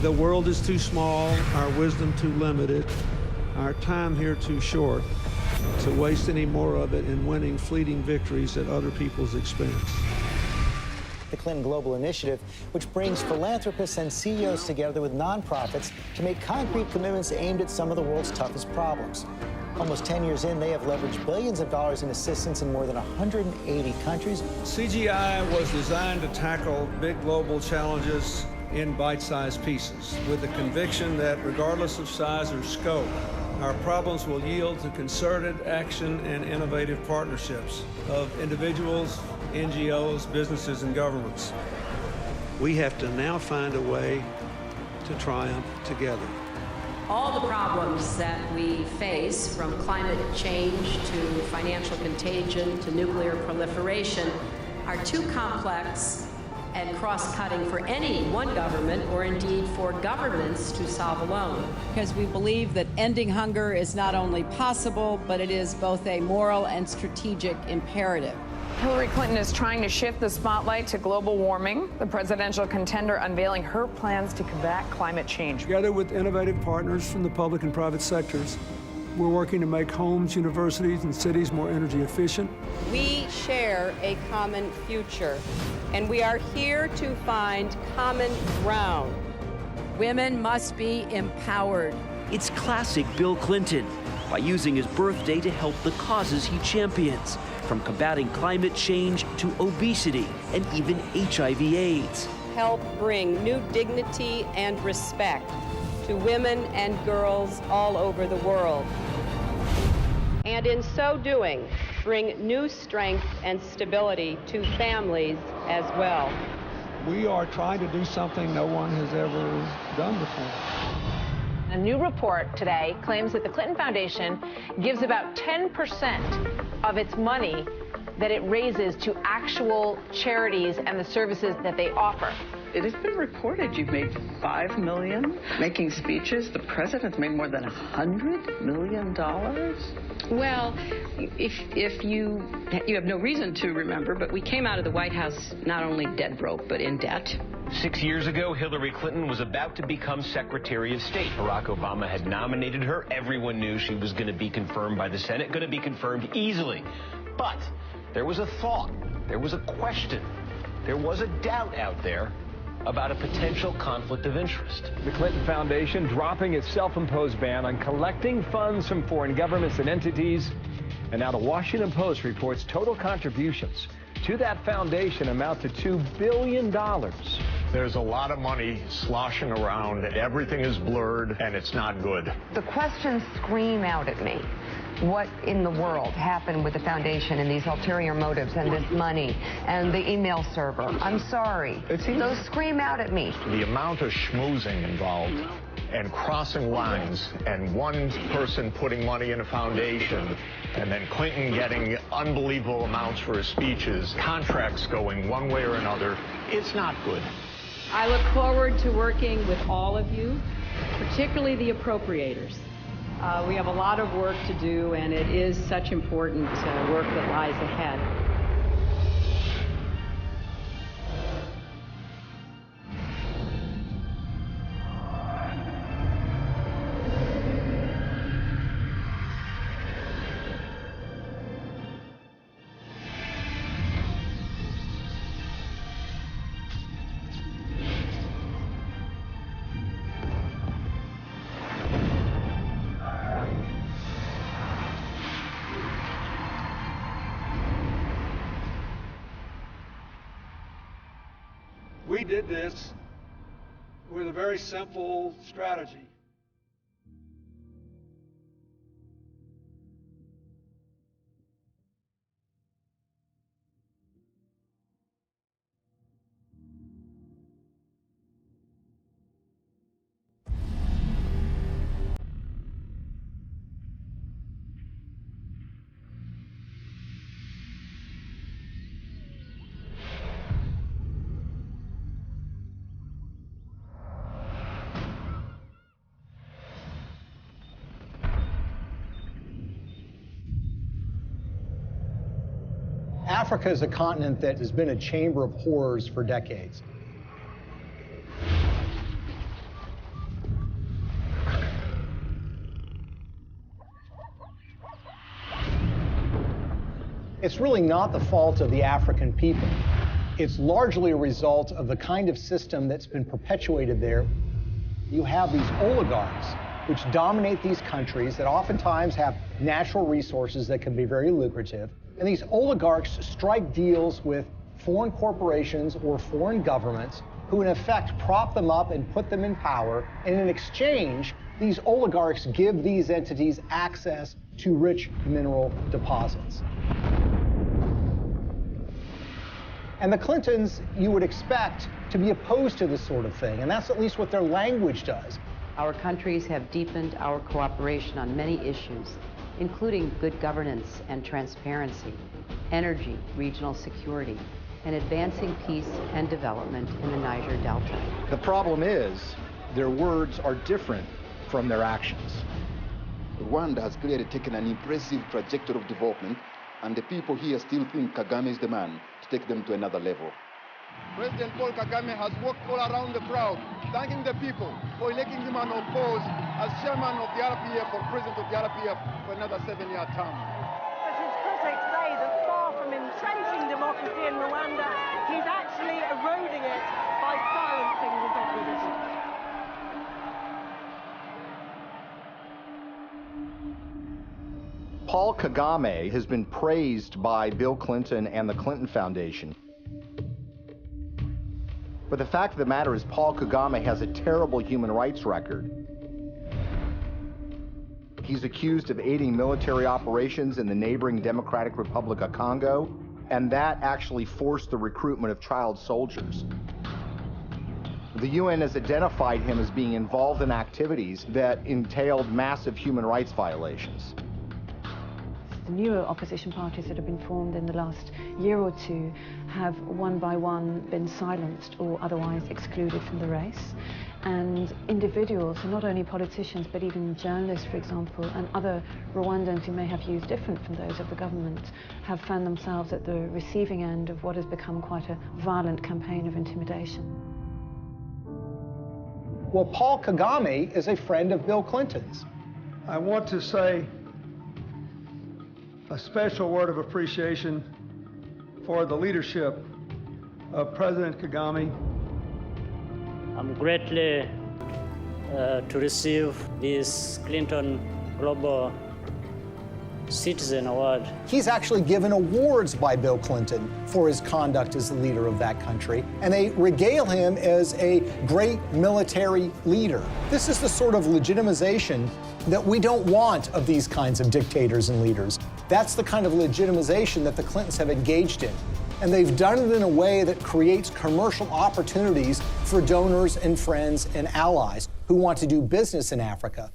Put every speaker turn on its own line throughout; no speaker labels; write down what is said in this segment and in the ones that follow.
The world is too small, our wisdom too limited, our time here too short to waste any more of it in winning fleeting victories at other people's expense.
The Clinton Global Initiative, which brings philanthropists and CEOs together with nonprofits to make concrete commitments aimed at some of the world's toughest problems. Almost 10 years in, they have leveraged billions of dollars in assistance in more than 180 countries.
CGI was designed to tackle big global challenges in bite-sized pieces, with the conviction that regardless of size or scope, our problems will yield to concerted action and innovative partnerships of individuals, NGOs, businesses, and governments. We have to now find a way to triumph together.
All the problems that we face, from climate change to financial contagion to nuclear proliferation, are too complex and cross-cutting for any one government, or indeed for governments, to solve alone.
Because we believe that ending hunger is not only possible, but it is both a moral and strategic imperative.
Hillary Clinton is trying to shift the spotlight to global warming. The presidential contender unveiling her plans to combat climate change.
Together with innovative partners from the public and private sectors, we're working to make homes, universities, and cities more energy efficient.
We share a common future, and we are here to find common ground. Women must be empowered.
It's classic Bill Clinton, by using his birthday to help the causes he champions, from combating climate change to obesity and even HIV/AIDS.
Help bring new dignity and respect to women and girls all over the world. And in so doing, bring new strength and stability to families as well.
We are trying to do something no one has ever done before.
A new report today claims that the Clinton Foundation gives about 10% of its money that it raises to actual charities and the services that they offer.
It has been reported you've made $5 million making speeches. The president's made more than $100 million.
Well, if you have no reason to remember, but we came out of the White House not only dead broke, but in debt.
6 years ago, Hillary Clinton was about to become Secretary of State. Barack Obama had nominated her. Everyone knew she was going to be confirmed by the Senate, going to be confirmed easily. But there was a thought, there was a question, there was a doubt out there about a potential conflict of interest.
The Clinton Foundation dropping its self-imposed ban on collecting funds from foreign governments and entities. And now the Washington Post reports total contributions to that foundation amount to $2 billion.
There's a lot of money sloshing around. Everything is blurred, and it's not good.
The questions scream out at me. What in the world happened with the foundation and these ulterior motives and this money and the email server? I'm sorry. Those scream out at me.
The amount of schmoozing involved and crossing lines and one person putting money in a foundation and then Clinton getting unbelievable amounts for his speeches, contracts going one way or another, it's not good.
I look forward to working with all of you, particularly the appropriators. We have a lot of work to do, and it is such important work that lies ahead.
We did this with a very simple strategy.
Africa is a continent that has been a chamber of horrors for decades. It's really not the fault of the African people. It's largely a result of the kind of system that's been perpetuated there. You have these oligarchs which dominate these countries that oftentimes have natural resources that can be very lucrative. And these oligarchs strike deals with foreign corporations or foreign governments who in effect prop them up and put them in power. And in exchange, these oligarchs give these entities access to rich mineral deposits. And the Clintons, you would expect to be opposed to this sort of thing, and that's at least what their language does.
Our countries have deepened our cooperation on many issues, including good governance and transparency, energy, regional security, and advancing peace and development in the Niger Delta.
The problem is their words are different from their actions.
Rwanda has clearly taken an impressive trajectory of development, and the people here still think Kagame is the man to take them to another level.
President Paul Kagame has walked all around the crowd, thanking the people for electing him unopposed as chairman of the RPF or president of the RPF for another 7-year term.
But his critics say that far from entrenching democracy in Rwanda, he's actually eroding it by silencing his opposition.
Paul Kagame has been praised by Bill Clinton and the Clinton Foundation. But the fact of the matter is Paul Kagame has a terrible human rights record. He's accused of aiding military operations in the neighboring Democratic Republic of Congo, and that actually forced the recruitment of child soldiers. The UN has identified him as being involved in activities that entailed massive human rights violations.
The newer opposition parties that have been formed in the last year or two have one by one been silenced or otherwise excluded from the race. And individuals, and not only politicians, but even journalists, for example, and other Rwandans who may have views different from those of the government, have found themselves at the receiving end of what has become quite a violent campaign of intimidation.
Well, Paul Kagame is a friend of Bill Clinton's.
I want to say a special word of appreciation for the leadership of President Kagame.
I'm greatly to receive this Clinton Global Citizen Award.
He's actually given awards by Bill Clinton for his conduct as the leader of that country, and they regale him as a great military leader. This is the sort of legitimization that we don't want of these kinds of dictators and leaders. That's the kind of legitimization that the Clintons have engaged in. And they've done it in a way that creates commercial opportunities for donors and friends and allies who want to do business in Africa.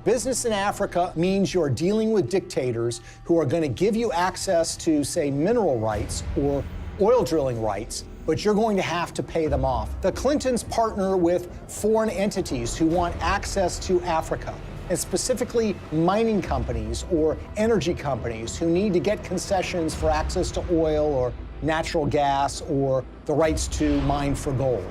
Business in Africa means you're dealing with dictators who are going to give you access to, say, mineral rights or oil drilling rights, but you're going to have to pay them off. The Clintons partner with foreign entities who want access to Africa, and specifically mining companies or energy companies who need to get concessions for access to oil or natural gas or the rights to mine for gold.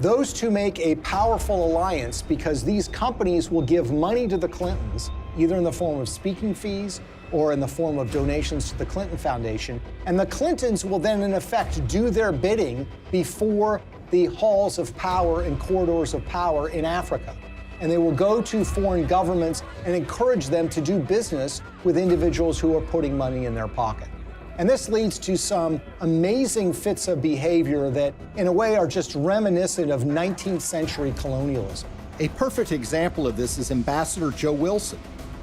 Those two make a powerful alliance because these companies will give money to the Clintons, either in the form of speaking fees or in the form of donations to the Clinton Foundation. And the Clintons will then, in effect, do their bidding before the halls of power and corridors of power in Africa. And they will go to foreign governments and encourage them to do business with individuals who are putting money in their pocket. And this leads to some amazing fits of behavior that, in a way, are just reminiscent of 19th century colonialism.
A perfect example of this is Ambassador Joe Wilson.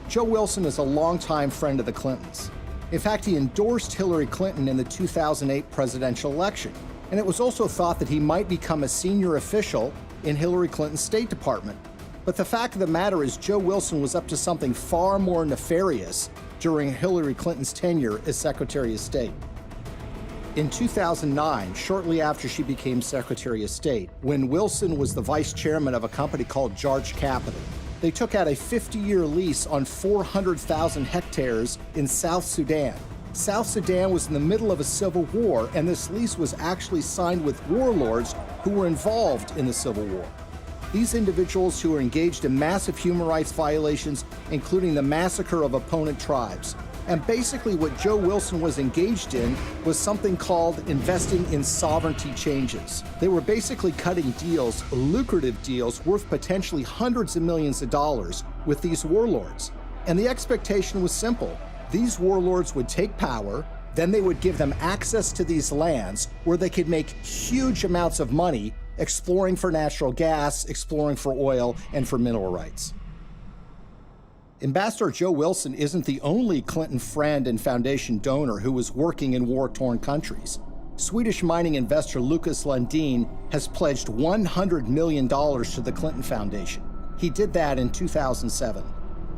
Joe Wilson is a longtime friend of the Clintons. In fact, he endorsed Hillary Clinton in the 2008 presidential election. And it was also thought that he might become a senior official in Hillary Clinton's State Department. But the fact of the matter is Joe Wilson was up to something far more nefarious during Hillary Clinton's tenure as Secretary of State. In 2009, shortly after she became Secretary of State, when Wilson was the vice chairman of a company called Jarch Capital, they took out a 50-year lease on 400,000 hectares in South Sudan South Sudan was in the middle of a civil war, and this lease was actually signed with warlords who were involved in the civil war. These individuals who were engaged in massive human rights violations, including the massacre of opponent tribes. And basically what Joe Wilson was engaged in was something called investing in sovereignty changes. They were basically cutting deals, lucrative deals, worth potentially hundreds of millions of dollars with these warlords. And the expectation was simple. These warlords would take power, then they would give them access to these lands where they could make huge amounts of money exploring for natural gas, exploring for oil, and for mineral rights. Ambassador Joe Wilson isn't the only Clinton friend and foundation donor who was working in war-torn countries. Swedish mining investor Lucas Lundin has pledged $100 million to the Clinton Foundation. He did that in 2007.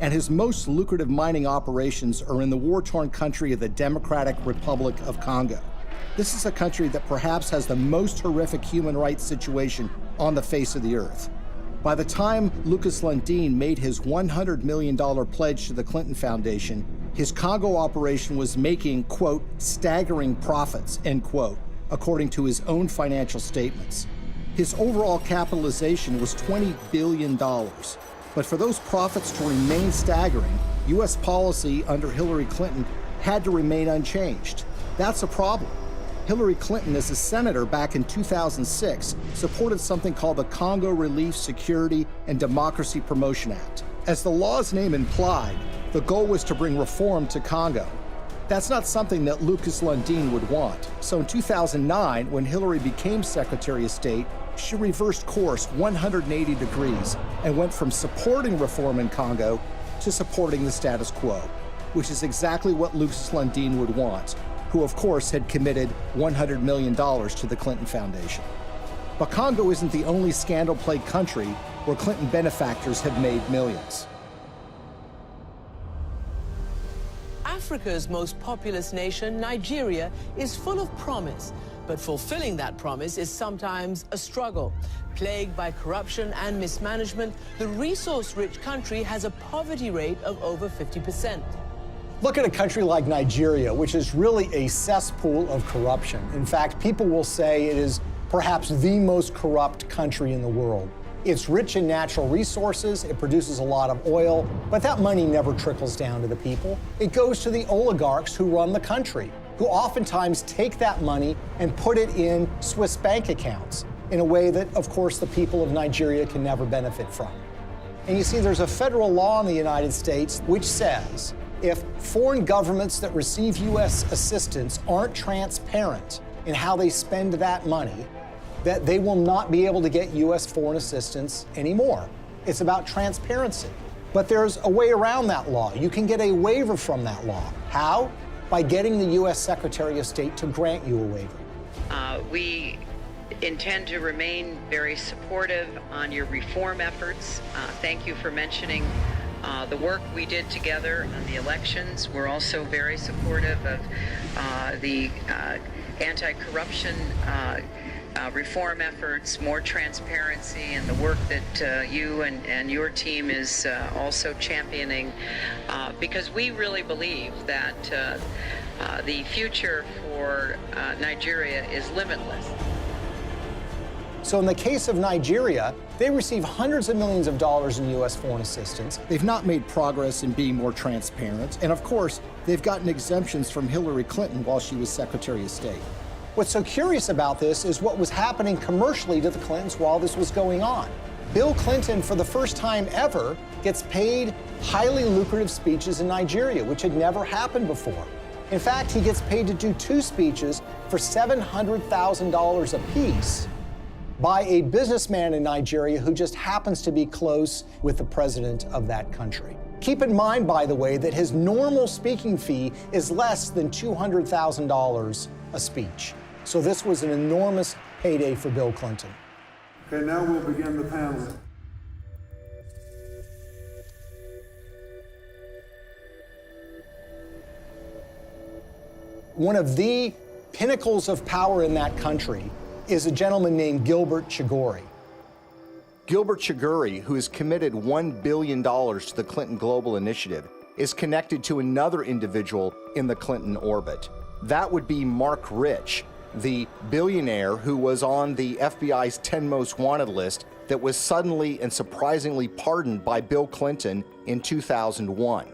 And his most lucrative mining operations are in the war-torn country of the Democratic Republic of Congo. This is a country that perhaps has the most horrific human rights situation on the face of the earth. By the time Lucas Lundin made his $100 million pledge to the Clinton Foundation, his Congo operation was making, quote, staggering profits, end quote, according to his own financial statements. His overall capitalization was $20 billion. But for those profits to remain staggering, U.S. policy under Hillary Clinton had to remain unchanged. That's a problem. Hillary Clinton, as a senator back in 2006, supported something called the Congo Relief, Security, and Democracy Promotion Act. As the law's name implied, the goal was to bring reform to Congo. That's not something that Lucas Lundin would want. So in 2009, when Hillary became Secretary of State, she reversed course 180 degrees and went from supporting reform in Congo to supporting the status quo, which is exactly what Lucas Lundin would want, who of course had committed $100 million to the Clinton Foundation. But Congo isn't the only scandal-plagued country where Clinton benefactors have made millions.
Africa's most populous nation, Nigeria, is full of promise, but fulfilling that promise is sometimes a struggle. Plagued by corruption and mismanagement, the resource-rich country has a poverty rate of over 50%.
Look at a country like Nigeria, which is really a cesspool of corruption. In fact, people will say it is perhaps the most corrupt country in the world. It's rich in natural resources, it produces a lot of oil, but that money never trickles down to the people. It goes to the oligarchs who run the country, who oftentimes take that money and put it in Swiss bank accounts in a way that, of course, the people of Nigeria can never benefit from. And you see, there's a federal law in the United States which says if foreign governments that receive U.S. assistance aren't transparent in how they spend that money, that they will not be able to get U.S. foreign assistance anymore. It's about transparency. But there's a way around that law. You can get a waiver from that law. How? By getting the U.S. Secretary of State to grant you a waiver.
We intend to remain very supportive on your reform efforts. Thank you for mentioning the work we did together on the elections. We're also very supportive of the anti-corruption reform efforts, more transparency, and the work that you and your team is also championing, because we really believe that the future for Nigeria is limitless.
So in the case of Nigeria, they receive hundreds of millions of dollars in U.S. foreign assistance.
They've not made progress in being more transparent, and of course, they've gotten exemptions from Hillary Clinton while she was Secretary of State.
What's so curious about this is what was happening commercially to the Clintons while this was going on. Bill Clinton, for the first time ever, gets paid highly lucrative speeches in Nigeria, which had never happened before. In fact, he gets paid to do 2 speeches for $700,000 apiece by a businessman in Nigeria who just happens to be close with the president of that country. Keep in mind, by the way, that his normal speaking fee is less than $200,000 a speech. So this was an enormous payday for Bill Clinton.
Okay, now we'll begin the panel.
One of the pinnacles of power in that country is a gentleman named Gilbert Chagoury.
Gilbert Chagoury, who has committed $1 billion to the Clinton Global Initiative, is connected to another individual in the Clinton orbit. That would be Mark Rich, the billionaire who was on the FBI's 10 most wanted list that was suddenly and surprisingly pardoned by Bill Clinton in 2001.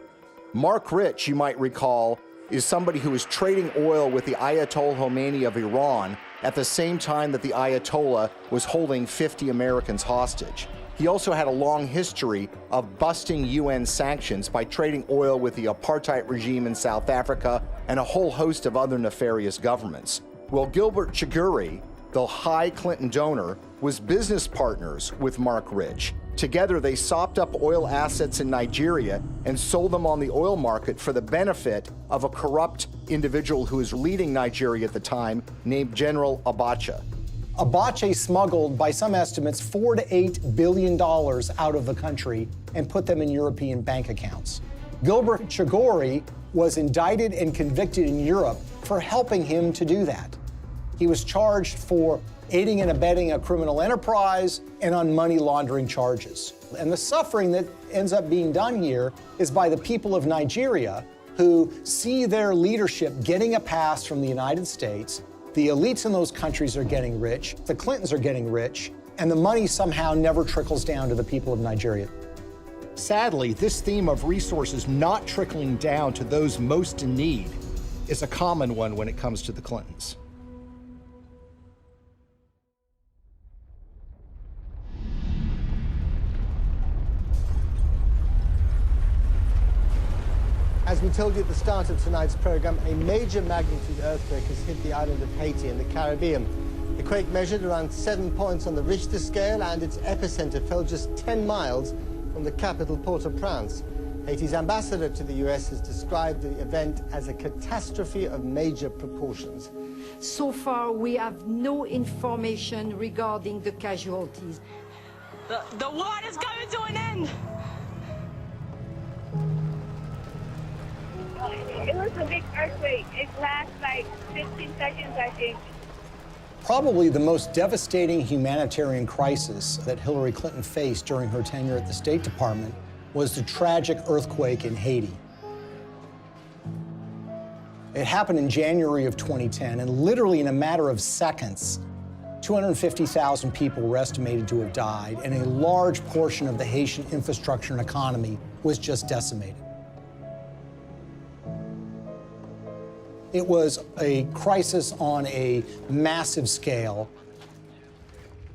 Mark Rich, you might recall, is somebody who was trading oil with the Ayatollah Khomeini of Iran at the same time that the Ayatollah was holding 50 Americans hostage. He also had a long history of busting UN sanctions by trading oil with the apartheid regime in South Africa and a whole host of other nefarious governments. Well, Gilbert Chagoury, the high Clinton donor, was business partners with Mark Rich. Together, they sopped up oil assets in Nigeria and sold them on the oil market for the benefit of a corrupt individual who was leading Nigeria at the time, named General Abacha.
Abacha smuggled, by some estimates, $4 to $8 billion out of the country and put them in European bank accounts. Gilbert Chagoury was indicted and convicted in Europe for helping him to do that. He was charged for aiding and abetting a criminal enterprise and on money laundering charges. And the suffering that ends up being done here is by the people of Nigeria, who see their leadership getting a pass from the United States. The elites in those countries are getting rich, the Clintons are getting rich, and the money somehow never trickles down to the people of Nigeria.
Sadly, this theme of resources not trickling down to those most in need is a common one when it comes to the Clintons.
As we told you at the start of tonight's program, a major magnitude earthquake has hit the island of Haiti in the Caribbean. The quake measured around 7 points on the Richter scale, and its epicenter fell just 10 miles from the capital, Port-au-Prince. Haiti's ambassador to the U.S. has described the event as a catastrophe of major proportions.
So far, we have no information regarding the casualties.
The war is coming to an end!
It was a big earthquake. It lasted like 15 seconds, I think.
Probably the most devastating humanitarian crisis that Hillary Clinton faced during her tenure at the State Department was the tragic earthquake in Haiti. It happened in January of 2010, and literally in a matter of seconds, 250,000 people were estimated to have died, and a large portion of the Haitian infrastructure and economy was just decimated. It was a crisis on a massive scale.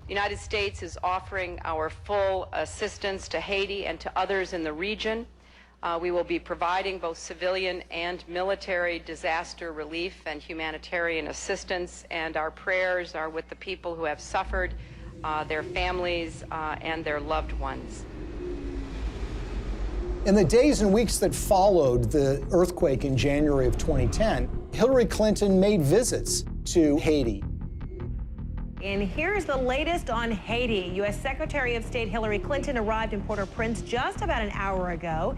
The United States is offering our full assistance to Haiti and to others in the region. We will be providing both civilian and military disaster relief and humanitarian assistance, and our prayers are with the people who have suffered, their families, and their loved ones.
In the days and weeks that followed the earthquake in January of 2010, Hillary Clinton made visits to Haiti.
And here's the latest on Haiti. U.S. Secretary of State Hillary Clinton arrived in Port-au-Prince just about an hour ago.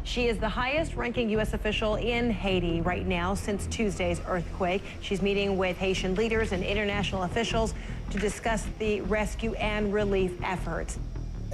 She is the highest-ranking U.S. official in Haiti right now since Tuesday's earthquake. She's meeting with Haitian leaders and international officials to discuss the rescue and relief efforts.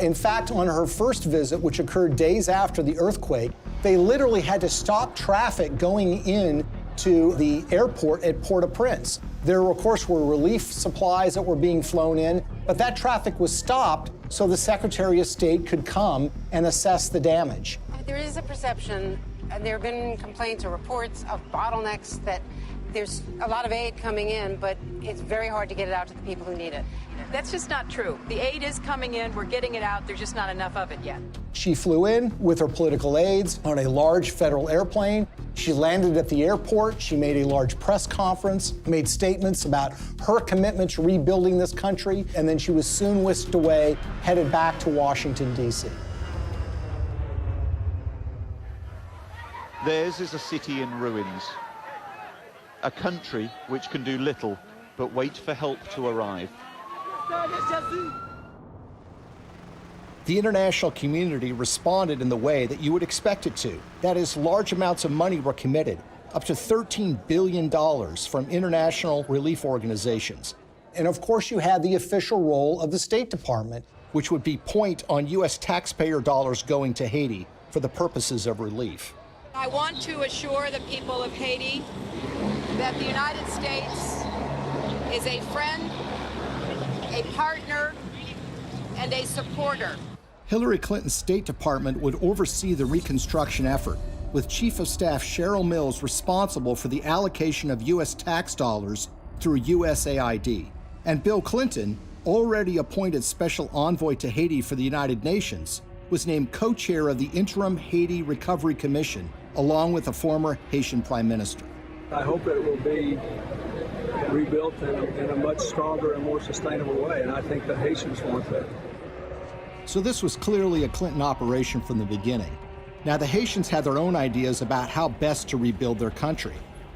In fact, on her first visit, which occurred days after the earthquake, they literally had to stop traffic going in to the airport at Port-au-Prince. There, of course, were relief supplies that were being flown in, but that traffic was stopped so the Secretary of State could come and assess the damage.
There is a perception, there have been complaints or reports of bottlenecks, that there's a lot of aid coming in, but it's very hard to get it out to the people who need it.
That's just not true. The aid is coming in, we're getting it out, there's just not enough of it yet.
She flew in with her political aides on a large federal airplane. She landed at the airport. She made a large press conference, made statements about her commitment to rebuilding this country, and then she was soon whisked away, headed back to Washington, D.C.
Theirs is a city in ruins, a country which can do little but wait for help to arrive.
The international community responded in the way that you would expect it to. That is, large amounts of money were committed, up to $13 billion from international relief organizations.
And of course, you had the official role of the State Department,
which would be point on U.S. taxpayer dollars going to Haiti for for the purposes of relief.
I want to assure the people of Haiti that the United States is a friend, a partner, and a supporter.
Hillary Clinton's State Department would oversee the reconstruction effort, with Chief of Staff Cheryl Mills responsible for the allocation of U.S. tax dollars through USAID. And Bill Clinton, already appointed Special Envoy to Haiti for the United Nations, was named co-chair of the Interim Haiti Recovery Commission, along with a former Haitian Prime Minister.
I hope that it will be rebuilt in a much stronger and more sustainable way, and I think the Haitians want that.
So this was clearly a Clinton operation from the beginning. Now, the Haitians had their own ideas about how best to rebuild their country.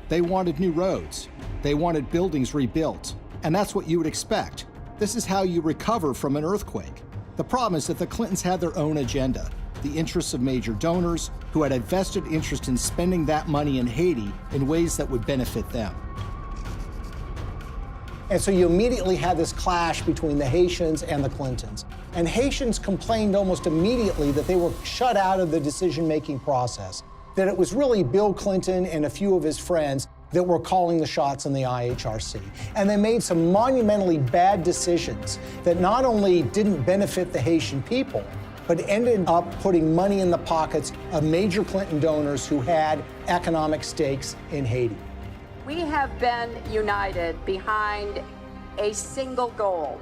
They wanted new roads. They wanted buildings rebuilt. And that's what you would expect. This is how you recover from an earthquake. The problem is that the Clintons had their own agenda, the interests of major donors who had a vested interest in spending that money in Haiti in ways that would benefit them.
And so you immediately had this clash between the Haitians and the Clintons. And Haitians complained almost immediately that they were shut out of the decision-making process, that it was really Bill Clinton and a few of his friends that were calling the shots in the IHRC. And they made some monumentally bad decisions that not only didn't benefit the Haitian people, but ended up putting money in the pockets of major Clinton donors who had economic stakes in Haiti.
We have been united behind a single goal: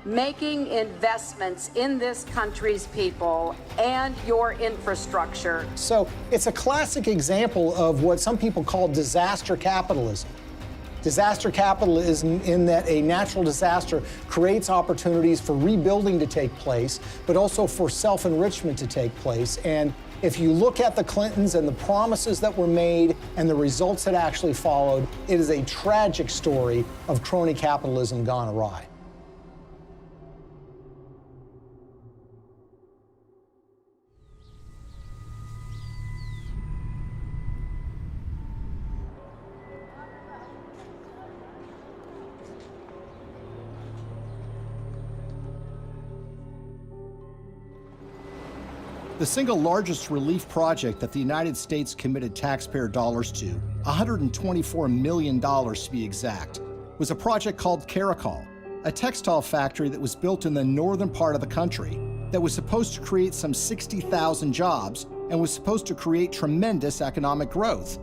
making investments in this country's people and your infrastructure.
So it's a classic example of what some people call disaster capitalism. Disaster capitalism in that a natural disaster creates opportunities for rebuilding to take place, but also for self-enrichment to take place. And if you look at the Clintons and the promises that were made and the results that actually followed, it is a tragic story of crony capitalism gone awry.
The single largest relief project that the United States committed taxpayer dollars to, $124 million to be exact, was a project called Caracol, a textile factory that was built in the northern part of the country that was supposed to create some 60,000 jobs and was supposed to create tremendous economic growth.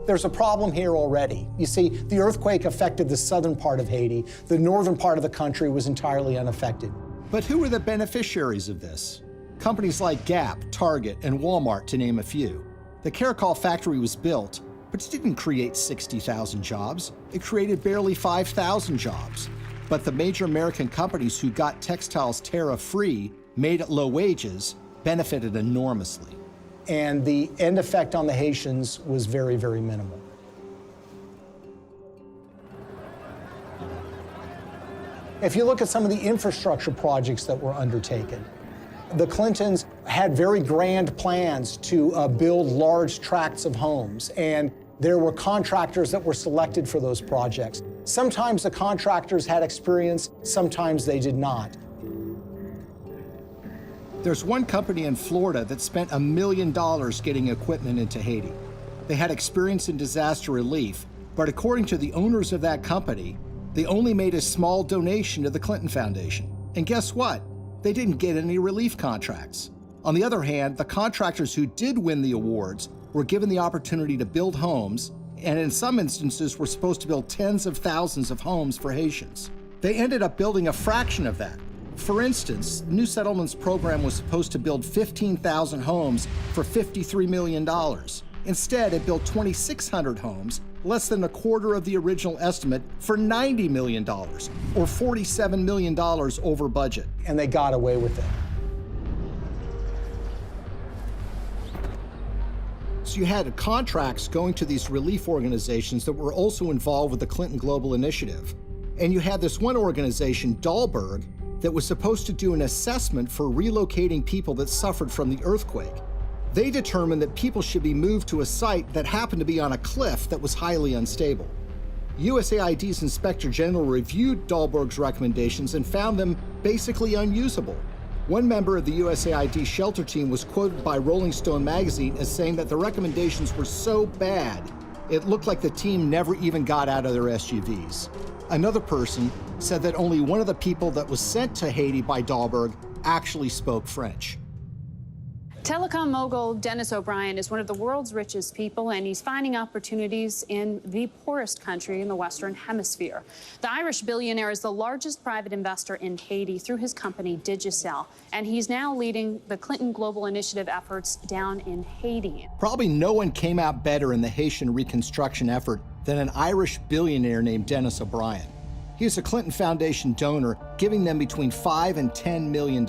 There's a problem here already. You see, the earthquake affected the southern part of Haiti. The northern part of the country was entirely unaffected.
But who were the beneficiaries of this? Companies like Gap, Target, and Walmart, to name a few. The Caracol factory was built, but it didn't create 60,000 jobs. It created barely 5,000 jobs. But the major American companies who got textiles tariff-free, made at low wages, benefited enormously.
And the end effect on the Haitians was very, very minimal. If you look at some of the infrastructure projects that were undertaken, the Clintons had very grand plans to build large tracts of homes, and there were contractors that were selected for those projects. Sometimes the contractors had experience, sometimes they did not.
There's one company in Florida that spent $1 million getting equipment into Haiti. They had experience in disaster relief, but according to the owners of that company, they only made a small donation to the Clinton Foundation. And guess what? They didn't get any relief contracts. On the other hand, the contractors who did win the awards were given the opportunity to build homes, and in some instances were supposed to build tens of thousands of homes for Haitians. They ended up building a fraction of that. For instance, the New Settlements program was supposed to build 15,000 homes for $53 million. Instead, it built 2,600 homes, less than a quarter of the original estimate, for $90 million, or $47 million over budget.
And they got away with it.
So you had contracts going to these relief organizations that were also involved with the Clinton Global Initiative. And you had this one organization, Dahlberg, that was supposed to do an assessment for relocating people that suffered from the earthquake. They determined that people should be moved to a site that happened to be on a cliff that was highly unstable. USAID's Inspector General reviewed Dahlberg's recommendations and found them basically unusable. One member of the USAID shelter team was quoted by Rolling Stone magazine as saying that the recommendations were so bad, it looked like the team never even got out of their SUVs. Another person said that only one of the people that was sent to Haiti by Dahlberg actually spoke French.
Telecom mogul Dennis O'Brien is one of the world's richest people, and he's finding opportunities in the poorest country in the Western Hemisphere. The Irish billionaire is the largest private investor in Haiti through his company Digicel, and he's now leading the Clinton Global Initiative efforts down in Haiti.
Probably no one came out better in the Haitian reconstruction effort than an Irish billionaire named Dennis O'Brien. He was a Clinton Foundation donor, giving them between $5 and $10 million.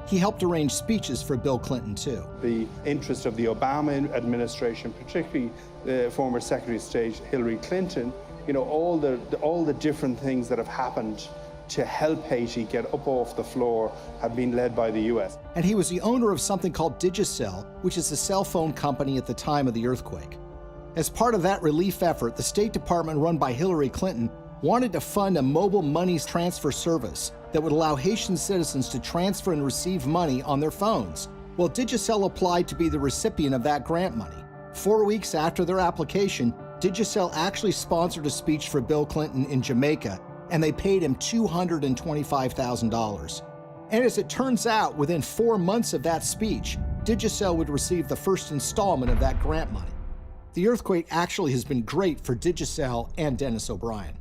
He helped arrange speeches for Bill Clinton, too.
The interest of the Obama administration, particularly the former Secretary of State Hillary Clinton, you know, all the different things that have happened to help Haiti get up off the floor have been led by the U.S.
And he was the owner of something called Digicel, which is a cell phone company at the time of the earthquake. As part of that relief effort, the State Department run by Hillary Clinton wanted to fund a mobile money transfer service that would allow Haitian citizens to transfer and receive money on their phones. Well, Digicel applied to be the recipient of that grant money. 4 weeks after their application, Digicel actually sponsored a speech for Bill Clinton in Jamaica, and they paid him $225,000. And as it turns out, within 4 months of that speech, Digicel would receive the first installment of that grant money. The earthquake actually has been great for Digicel and Dennis O'Brien.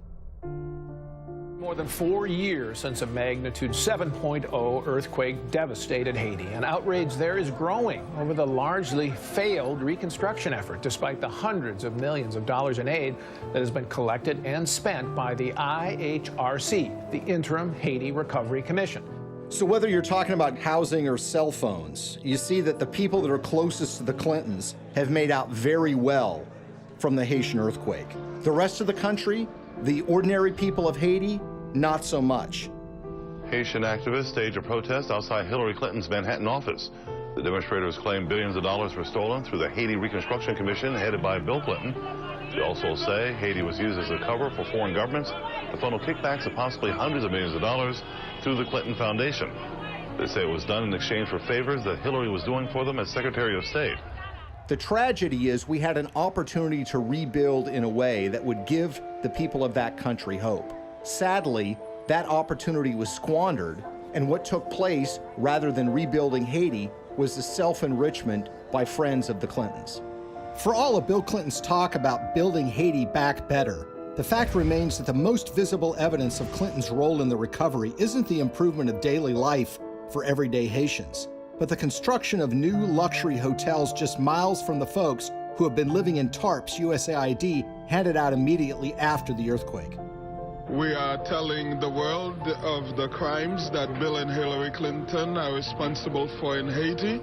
More than 4 years since a magnitude 7.0 earthquake devastated Haiti, and outrage there is growing over the largely failed reconstruction effort, despite the hundreds of millions of dollars in aid that has been collected and spent by the IHRC, the Interim Haiti Recovery Commission.
So whether you're talking about housing or cell phones, you see that the people that are closest to the Clintons have made out very well from the Haitian earthquake. The rest of the country, the ordinary people of Haiti, not so much.
Haitian activists staged a protest outside Hillary Clinton's Manhattan office. The demonstrators claim billions of dollars were stolen through the Haiti Reconstruction Commission headed by Bill Clinton. They also say Haiti was used as a cover for foreign governments to funnel kickbacks of possibly hundreds of millions of dollars through the Clinton Foundation. They say it was done in exchange for favors that Hillary was doing for them as Secretary of State.
The tragedy is we had an opportunity to rebuild in a way that would give the people of that country hope. Sadly, that opportunity was squandered, and what took place, rather than rebuilding Haiti, was the self-enrichment by friends of the Clintons. For all of Bill Clinton's talk about building Haiti back better, the fact remains that the most visible evidence of Clinton's role in the recovery isn't the improvement of daily life for everyday Haitians, but the construction of new luxury hotels just miles from the folks who have been living in tarps USAID handed out immediately after the earthquake.
We are telling the world of the crimes that Bill and Hillary Clinton are responsible for in Haiti.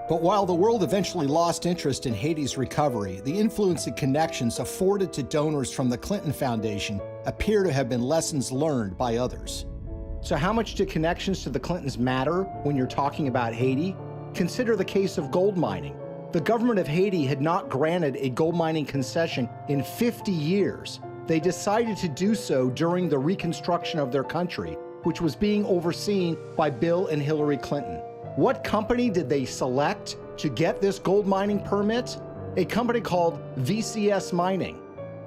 But while the world eventually lost interest in Haiti's recovery, the influence and connections afforded to donors from the Clinton Foundation appear to have been lessons learned by others. So how much do connections to the Clintons matter when you're talking about Haiti? Consider the case of gold mining. The government of Haiti had not granted a gold mining concession in 50 years. They decided to do so during the reconstruction of their country, which was being overseen by Bill and Hillary Clinton. What company did they select to get this gold mining permit? A company called VCS Mining.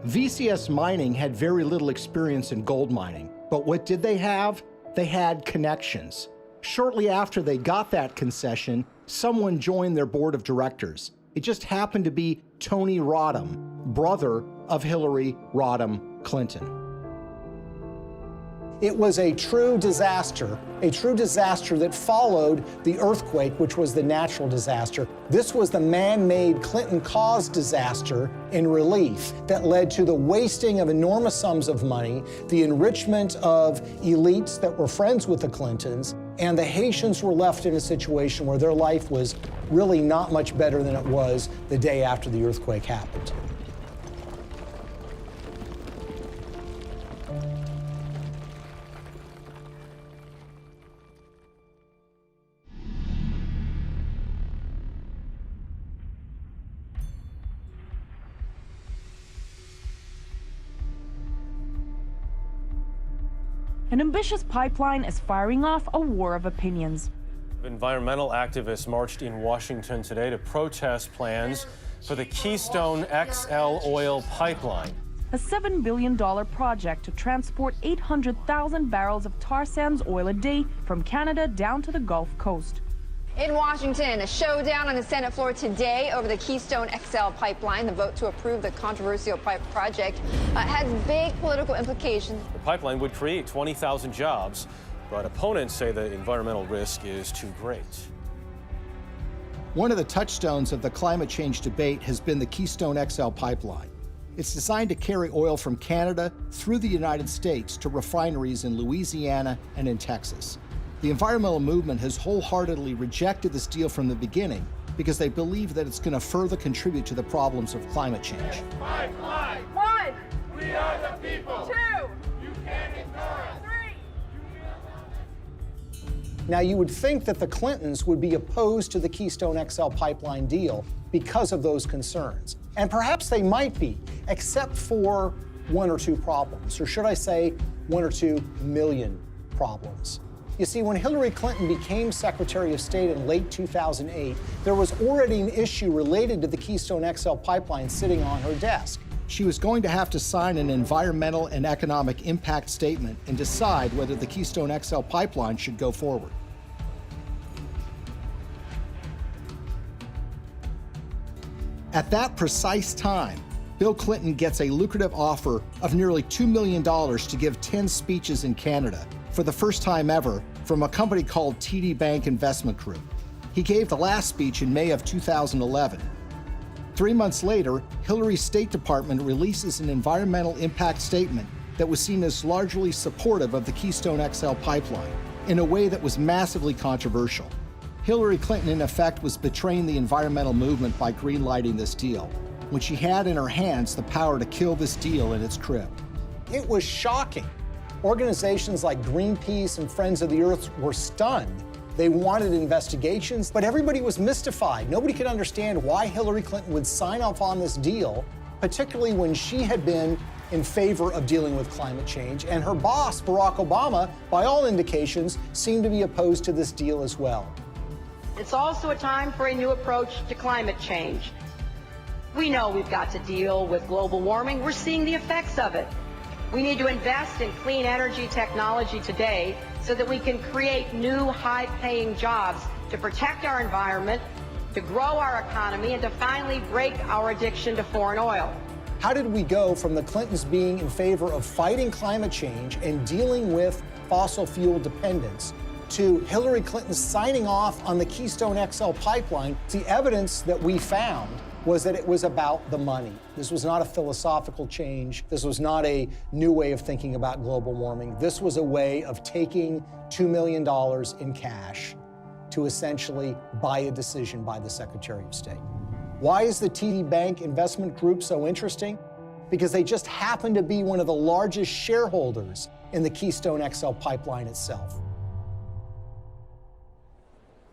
VCS Mining had very little experience in gold mining, but what did they have? They had connections. Shortly after they got that concession, someone joined their board of directors. It just happened to be Tony Rodham, brother of Hillary Rodham Clinton.
It was a true disaster that followed the earthquake, which was the natural disaster. This was the man-made Clinton-caused disaster in relief that led to the wasting of enormous sums of money, the enrichment of elites that were friends with the Clintons, and the Haitians were left in a situation where their life was really not much better than it was the day after the earthquake happened.
An ambitious pipeline is firing off a war of opinions.
Environmental activists marched in Washington today to protest plans for the Keystone XL oil pipeline.
A $7 billion project to transport 800,000 barrels of tar sands oil a day from Canada down to the Gulf Coast.
In Washington, a showdown on the Senate floor today over the Keystone XL pipeline. The vote to approve the controversial project has big political implications.
The pipeline would create 20,000 jobs, but opponents say the environmental risk is too great.
One of the touchstones of the climate change debate has been the Keystone XL pipeline. It's designed to carry oil from Canada through the United States to refineries in Louisiana and in Texas. The environmental movement has wholeheartedly rejected this deal from the beginning because they believe that it's going to further contribute to the problems of climate change.
Pipeline! 1!
We are the people!
2!
You can't ignore us!
3!
Now, you would think that the Clintons would be opposed to the Keystone XL pipeline deal because of those concerns. And perhaps they might be, except for one or two problems, or should I say 1 or 2 million problems. You see, when Hillary Clinton became Secretary of State in late 2008, there was already an issue related to the Keystone XL pipeline sitting on her desk.
She was going to have to sign an environmental and economic impact statement and decide whether the Keystone XL pipeline should go forward. At that precise time, Bill Clinton gets a lucrative offer of nearly $2 million to give 10 speeches in Canada for the first time ever from a company called TD Bank Investment Group. He gave the last speech in May of 2011. 3 months later, Hillary's State Department releases an environmental impact statement that was seen as largely supportive of the Keystone XL pipeline in a way that was massively controversial. Hillary Clinton, in effect, was betraying the environmental movement by greenlighting this deal, when she had in her hands the power to kill this deal in its crib.
It was shocking. Organizations like Greenpeace and Friends of the Earth were stunned. They wanted investigations, but everybody was mystified. Nobody could understand why Hillary Clinton would sign off on this deal, particularly when she had been in favor of dealing with climate change, and her boss, Barack Obama, by all indications, seemed to be opposed to this deal as well.
It's also a time for a new approach to climate change. We know we've got to deal with global warming. We're seeing the effects of it. We need to invest in clean energy technology today so that we can create new high-paying jobs to protect our environment, to grow our economy, and to finally break our addiction to foreign oil.
How did we go from the Clintons being in favor of fighting climate change and dealing with fossil fuel dependence to Hillary Clinton signing off on the Keystone XL pipeline? The evidence that we found was that it was about the money. This was not a philosophical change. This was not a new way of thinking about global warming. This was a way of taking $2 million in cash to essentially buy a decision by the Secretary of State. Why is the TD Bank Investment Group so interesting? Because they just happen to be one of the largest shareholders in the Keystone XL pipeline itself.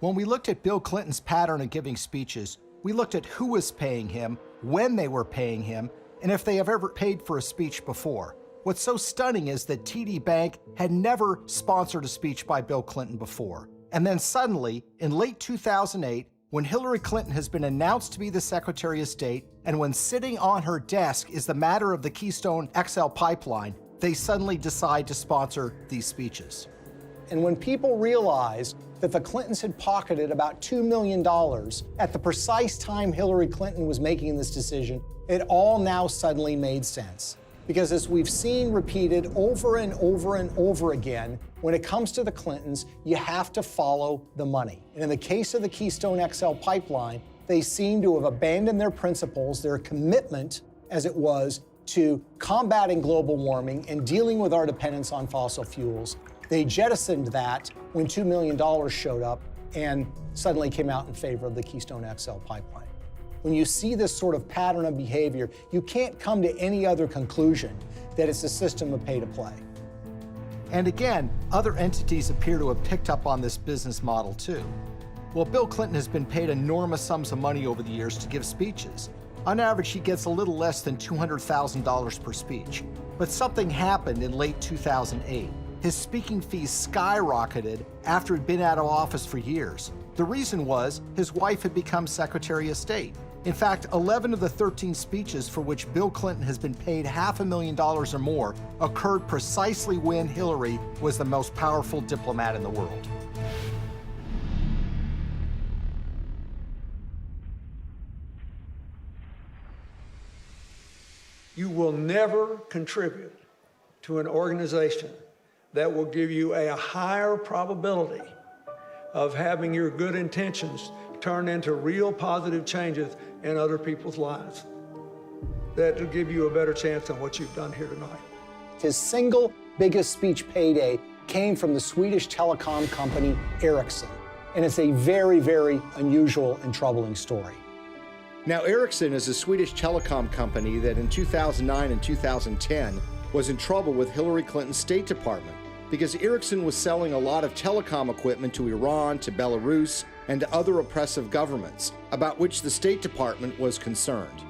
When we looked at Bill Clinton's pattern of giving speeches, we looked at who was paying him, when they were paying him, and if they have ever paid for a speech before. What's so stunning is that TD Bank had never sponsored a speech by Bill Clinton before. And then suddenly, in late 2008, when Hillary Clinton has been announced to be the Secretary of State, and when sitting on her desk is the matter of the Keystone XL pipeline, they suddenly decide to sponsor these speeches.
And when people realized that the Clintons had pocketed about $2 million at the precise time Hillary Clinton was making this decision, it all now suddenly made sense. Because as we've seen repeated over and over and over again, when it comes to the Clintons, you have to follow the money. And in the case of the Keystone XL pipeline, they seem to have abandoned their principles, their commitment, as it was, to combating global warming and dealing with our dependence on fossil fuels. They jettisoned that when $2 million showed up and suddenly came out in favor of the Keystone XL pipeline. When you see this sort of pattern of behavior, you can't come to any other conclusion that it's a system of pay to play.
And again, other entities appear to have picked up on this business model too. Well, Bill Clinton has been paid enormous sums of money over the years to give speeches. On average, he gets a little less than $200,000 per speech. But something happened in late 2008. his speaking fees skyrocketed after he'd been out of office for years. The reason was his wife had become Secretary of State. In fact, 11 of the 13 speeches for which Bill Clinton has been paid $500,000 or more occurred precisely when Hillary was the most powerful diplomat in the world.
You will never contribute to an organization that will give you a higher probability of having your good intentions turn into real positive changes in other people's lives. That will give you a better chance than what you've done here tonight.
His single biggest speech payday came from the Swedish telecom company Ericsson. And it's a very, very unusual and troubling story.
Now, Ericsson is a Swedish telecom company that in 2009 and 2010 was in trouble with Hillary Clinton's State Department because Ericsson was selling a lot of telecom equipment to Iran, to Belarus, and to other oppressive governments, about which the State Department was concerned.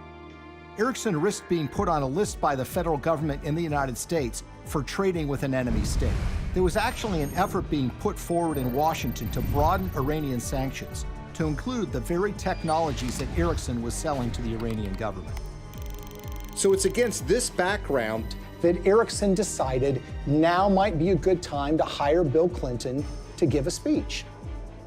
Ericsson risked being put on a list by the federal government in the United States for trading with an enemy state. There was actually an effort being put forward in Washington to broaden Iranian sanctions to include the very technologies that Ericsson was selling to the Iranian government. So it's against this background
that Ericsson decided now might be a good time to hire Bill Clinton to give a speech.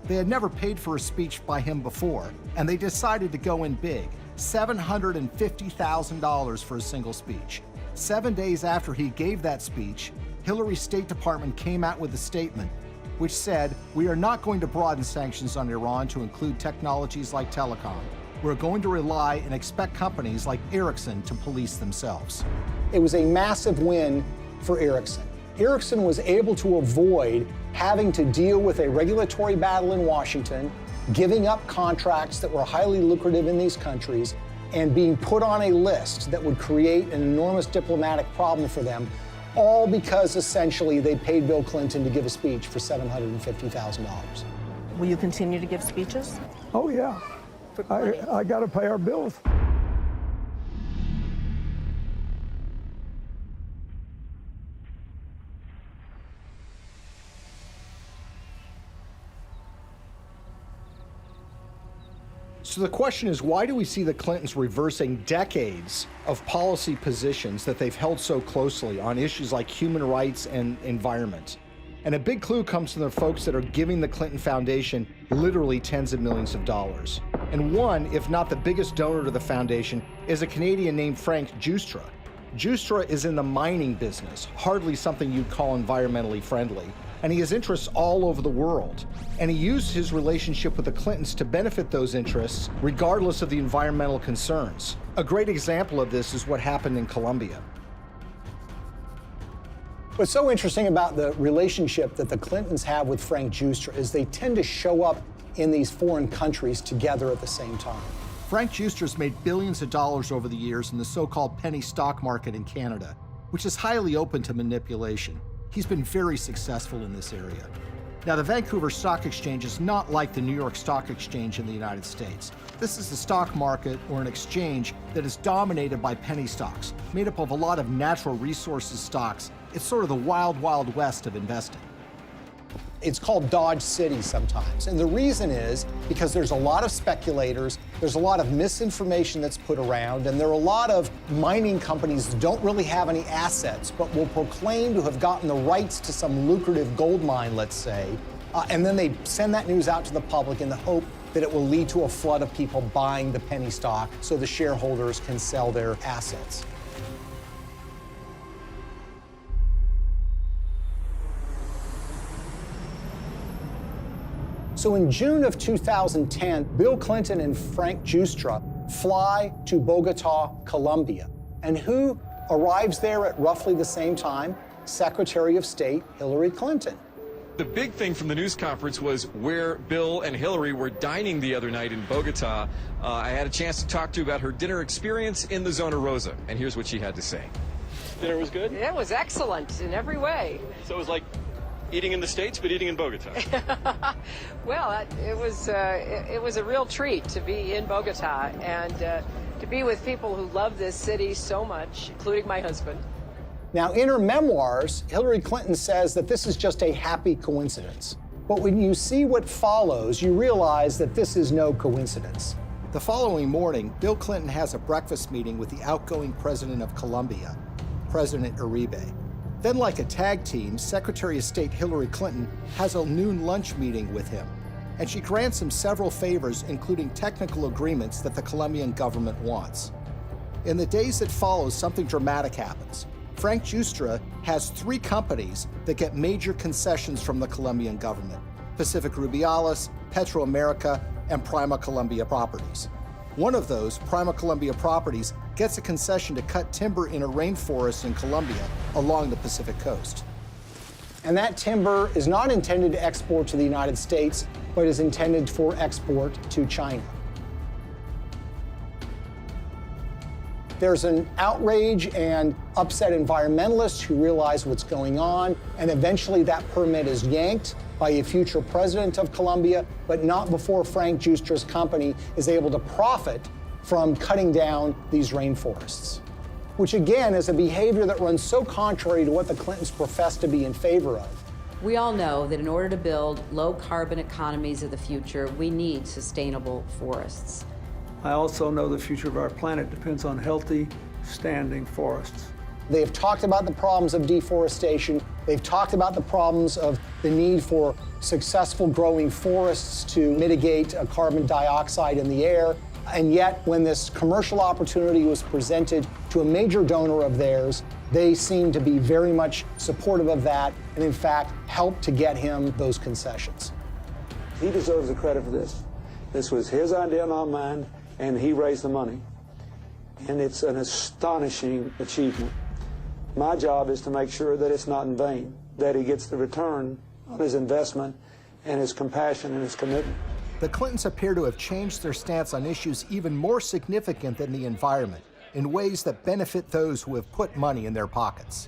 They had never paid for a speech by him before, and they decided to go in big, $750,000 for a single speech. 7 days after he gave that speech, Hillary's State Department came out with a statement which said, "We are not going to broaden sanctions on Iran to include technologies like telecom. We're going to rely and expect companies like Ericsson to police themselves."
It was a massive win for Ericsson. Ericsson was able to avoid having to deal with a regulatory battle in Washington, giving up contracts that were highly lucrative in these countries, and being put on a list that would create an enormous diplomatic problem for them, all because essentially they paid Bill Clinton to give a speech for $750,000.
Will you continue to give speeches?
Oh, yeah. I got to pay our bills.
So the question is, why do we see the Clintons reversing decades of policy positions that they've held so closely on issues like human rights and environment? And a big clue comes from the folks that are giving the Clinton Foundation literally tens of millions of dollars. And one, if not the biggest donor to the foundation, is a Canadian named Frank Giustra. Giustra is in the mining business, hardly something you'd call environmentally friendly. And he has interests all over the world. And he used his relationship with the Clintons to benefit those interests, regardless of the environmental concerns. A great example of this is what happened in Colombia.
What's so interesting about the relationship that the Clintons have with Frank Giustra is they tend to show up in these foreign countries together at the same time.
Frank Giustra's made billions of dollars over the years in the so-called penny stock market in Canada, which is highly open to manipulation. He's been very successful in this area. Now, the Vancouver Stock Exchange is not like the New York Stock Exchange in the United States. This is the stock market or an exchange that is dominated by penny stocks, made up of a lot of natural resources stocks. It's sort of the wild, wild west of investing.
It's called Dodge City sometimes. And the reason is because there's a lot of speculators, there's a lot of misinformation that's put around, and there are a lot of mining companies that don't really have any assets, but will proclaim to have gotten the rights to some lucrative gold mine, let's say, and then they send that news out to the public in the hope that it will lead to a flood of people buying the penny stock so the shareholders can sell their assets. So in June of 2010, Bill Clinton and Frank Giustra fly to Bogota, Colombia. And who arrives there at roughly the same time? Secretary of State Hillary Clinton.
The big thing from the news conference was where Bill and Hillary were dining the other night in Bogota. I had a chance to talk to her about her dinner experience in the Zona Rosa, and here's what she had to say. Dinner was good?
It was excellent in every way.
So it was like eating in the States, but eating in Bogota.
Well, it was a real treat to be in Bogota and to be with people who love this city so much, including my husband.
Now, in her memoirs, Hillary Clinton says that this is just a happy coincidence. But when you see what follows, you realize that this is no coincidence.
The following morning, Bill Clinton has a breakfast meeting with the outgoing president of Colombia, President Uribe. Then, like a tag team, Secretary of State Hillary Clinton has a noon lunch meeting with him, and she grants him several favors, including technical agreements that the Colombian government wants. In the days that follow, something dramatic happens. Frank Giustra has 3 companies that get major concessions from the Colombian government: Pacific Rubiales, Petroamerica, and Prima Colombia Properties. One of those, Prima Colombia Properties, gets a concession to cut timber in a rainforest in Colombia along the Pacific coast.
And that timber is not intended to export to the United States, but is intended for export to China. There's an outrage and upset environmentalists who realize what's going on, and eventually that permit is yanked by a future president of Colombia, but not before Frank Giustra's company is able to profit from cutting down these rainforests, which again is a behavior that runs so contrary to what the Clintons profess to be in favor of.
We all know that in order to build low-carbon economies of the future, we need sustainable forests.
I also know the future of our planet depends on healthy, standing forests.
They have talked about the problems of deforestation. They've talked about the problems of the need for successful growing forests to mitigate carbon dioxide in the air. And yet, when this commercial opportunity was presented to a major donor of theirs, they seemed to be very much supportive of that and, in fact, helped to get him those concessions.
He deserves the credit for this. This was his idea, not mine, and he raised the money. And it's an astonishing achievement. My job is to make sure that it's not in vain, that he gets the return on his investment and his compassion and his commitment.
The Clintons appear to have changed their stance on issues even more significant than the environment, in ways that benefit those who have put money in their pockets.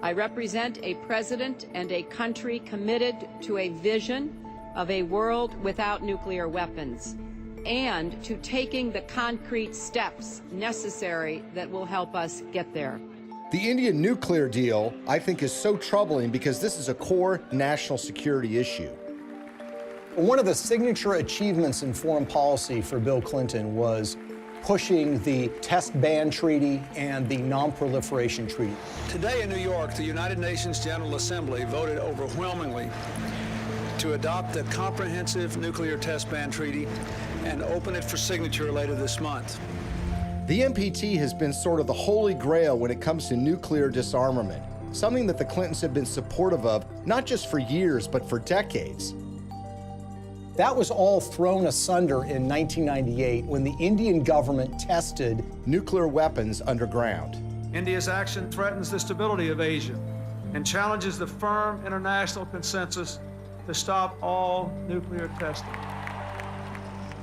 I represent a president and a country committed to a vision of a world without nuclear weapons and to taking the concrete steps necessary that will help us get there.
The Indian nuclear deal, I think, is so troubling because this is a core national security issue.
One of the signature achievements in foreign policy for Bill Clinton was pushing the Test Ban Treaty and the Non-Proliferation Treaty.
Today in New York, the United Nations General Assembly voted overwhelmingly to adopt the Comprehensive Nuclear Test Ban Treaty and open it for signature later this month.
The NPT has been sort of the holy grail when it comes to nuclear disarmament, something that the Clintons have been supportive of, not just for years, but for decades.
That was all thrown asunder in 1998 when the Indian government tested
nuclear weapons underground.
India's action threatens the stability of Asia and challenges the firm international consensus to stop all nuclear testing.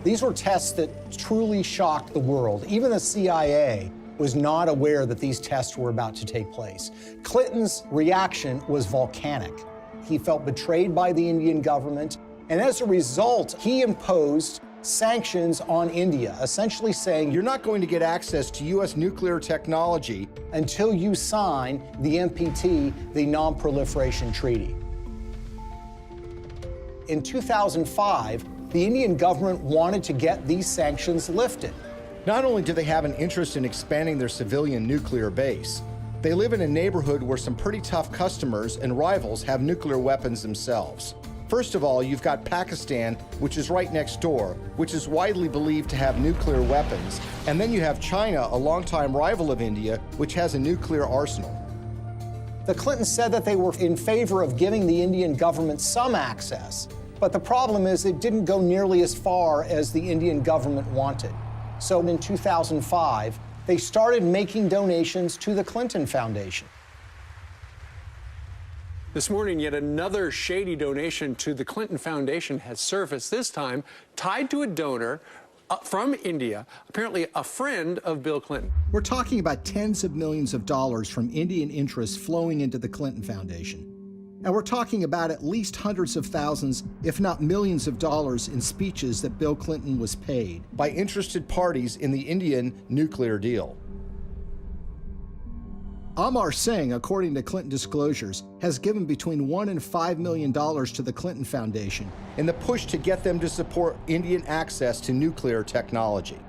These were tests that truly shocked the world. Even the CIA was not aware that these tests were about to take place. Clinton's reaction was volcanic. He felt betrayed by the Indian government, and as a result, he imposed sanctions on India, essentially saying,
you're not going to get access to U.S. nuclear technology
until you sign the NPT, the Non-Proliferation Treaty. In 2005, the Indian government wanted to get these sanctions lifted.
Not only do they have an interest in expanding their civilian nuclear base, they live in a neighborhood where some pretty tough customers and rivals have nuclear weapons themselves. First of all, you've got Pakistan, which is right next door, which is widely believed to have nuclear weapons. And then you have China, a longtime rival of India, which has a nuclear arsenal.
The Clintons said that they were in favor of giving the Indian government some access, but the problem is it didn't go nearly as far as the Indian government wanted. So in 2005, they started making donations to the Clinton Foundation.
This morning, yet another shady donation to the Clinton Foundation has surfaced, this time tied to a donor from India, apparently a friend of Bill Clinton.
We're talking about tens of millions of dollars from Indian interests flowing into the Clinton Foundation. And we're talking about at least hundreds of thousands, if not millions of dollars in speeches that Bill Clinton was paid by interested parties in the Indian nuclear deal. Amar Singh, according to Clinton disclosures, has given between $1 and $5 million to the Clinton Foundation in the push to get them to support Indian access to nuclear technology.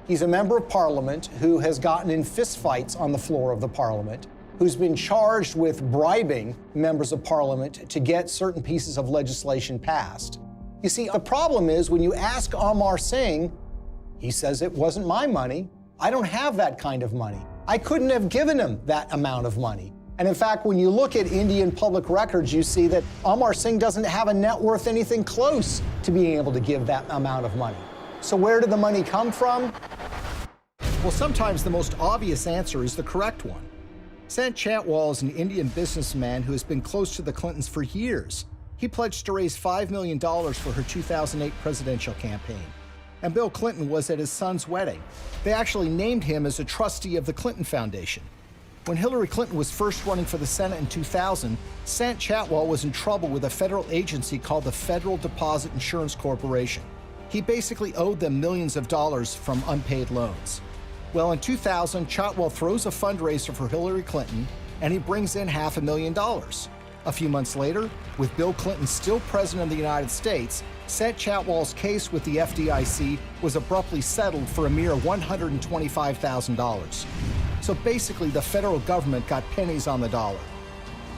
He's a member of parliament who has gotten in fistfights on the floor of the parliament, who's been charged with bribing members of parliament to get certain pieces of legislation passed. You see, the problem is when you ask Amar Singh, he says it wasn't my money. I don't have that kind of money. I couldn't have given him that amount of money. And in fact, when you look at Indian public records, you see that Amar Singh doesn't have a net worth anything close to being able to give that amount of money. So where did the money come from?
Well, sometimes the most obvious answer is the correct one. Sant Chhatwal is an Indian businessman who has been close to the Clintons for years. He pledged to raise $5 million for her 2008 presidential campaign. And Bill Clinton was at his son's wedding. They actually named him as a trustee of the Clinton Foundation. When Hillary Clinton was first running for the Senate in 2000, Sant Chhatwal was in trouble with a federal agency called the Federal Deposit Insurance Corporation. He basically owed them millions of dollars from unpaid loans. Well, in 2000, Chhatwal throws a fundraiser for Hillary Clinton, and he brings in $500,000. A few months later, with Bill Clinton still president of the United States, Sant Chhatwal's case with the FDIC was abruptly settled for a mere $125,000. So basically, the federal government got pennies on the dollar.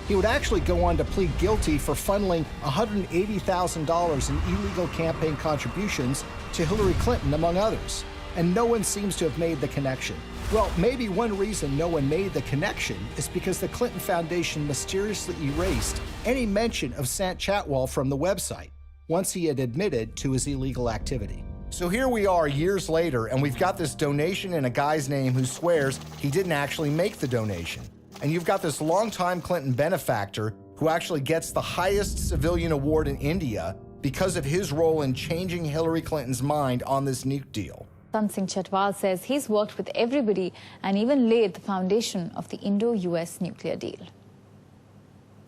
He would actually go on to plead guilty for funneling $180,000 in illegal campaign contributions to Hillary Clinton, among others. And no one seems to have made the connection. Well, maybe one reason no one made the connection is because the Clinton Foundation mysteriously erased any mention of Sant Chhatwal from the website once he had admitted to his illegal activity. So here we are years later, and we've got this donation in a guy's name who swears he didn't actually make the donation. And you've got this longtime Clinton benefactor who actually gets the highest civilian award in India because of his role in changing Hillary Clinton's mind on this nuke deal.
Sant Singh Chhatwal says he's worked with everybody and even laid the foundation of the Indo-US nuclear deal.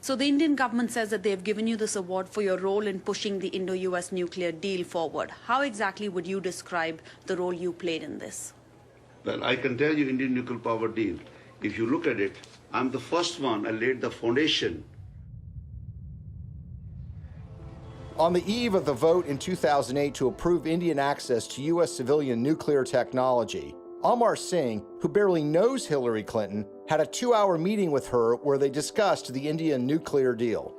So the Indian government says that they have given you this award for your role in pushing the Indo-US nuclear deal forward. How exactly would you describe the role you played in this?
Well, I can tell you Indian nuclear power deal. If you look at it, I'm the first one. I laid the foundation.
On the eve of the vote in 2008 to approve Indian access to U.S. civilian nuclear technology, Amar Singh, who barely knows Hillary Clinton, had a 2-hour meeting with her where they discussed the Indian nuclear deal.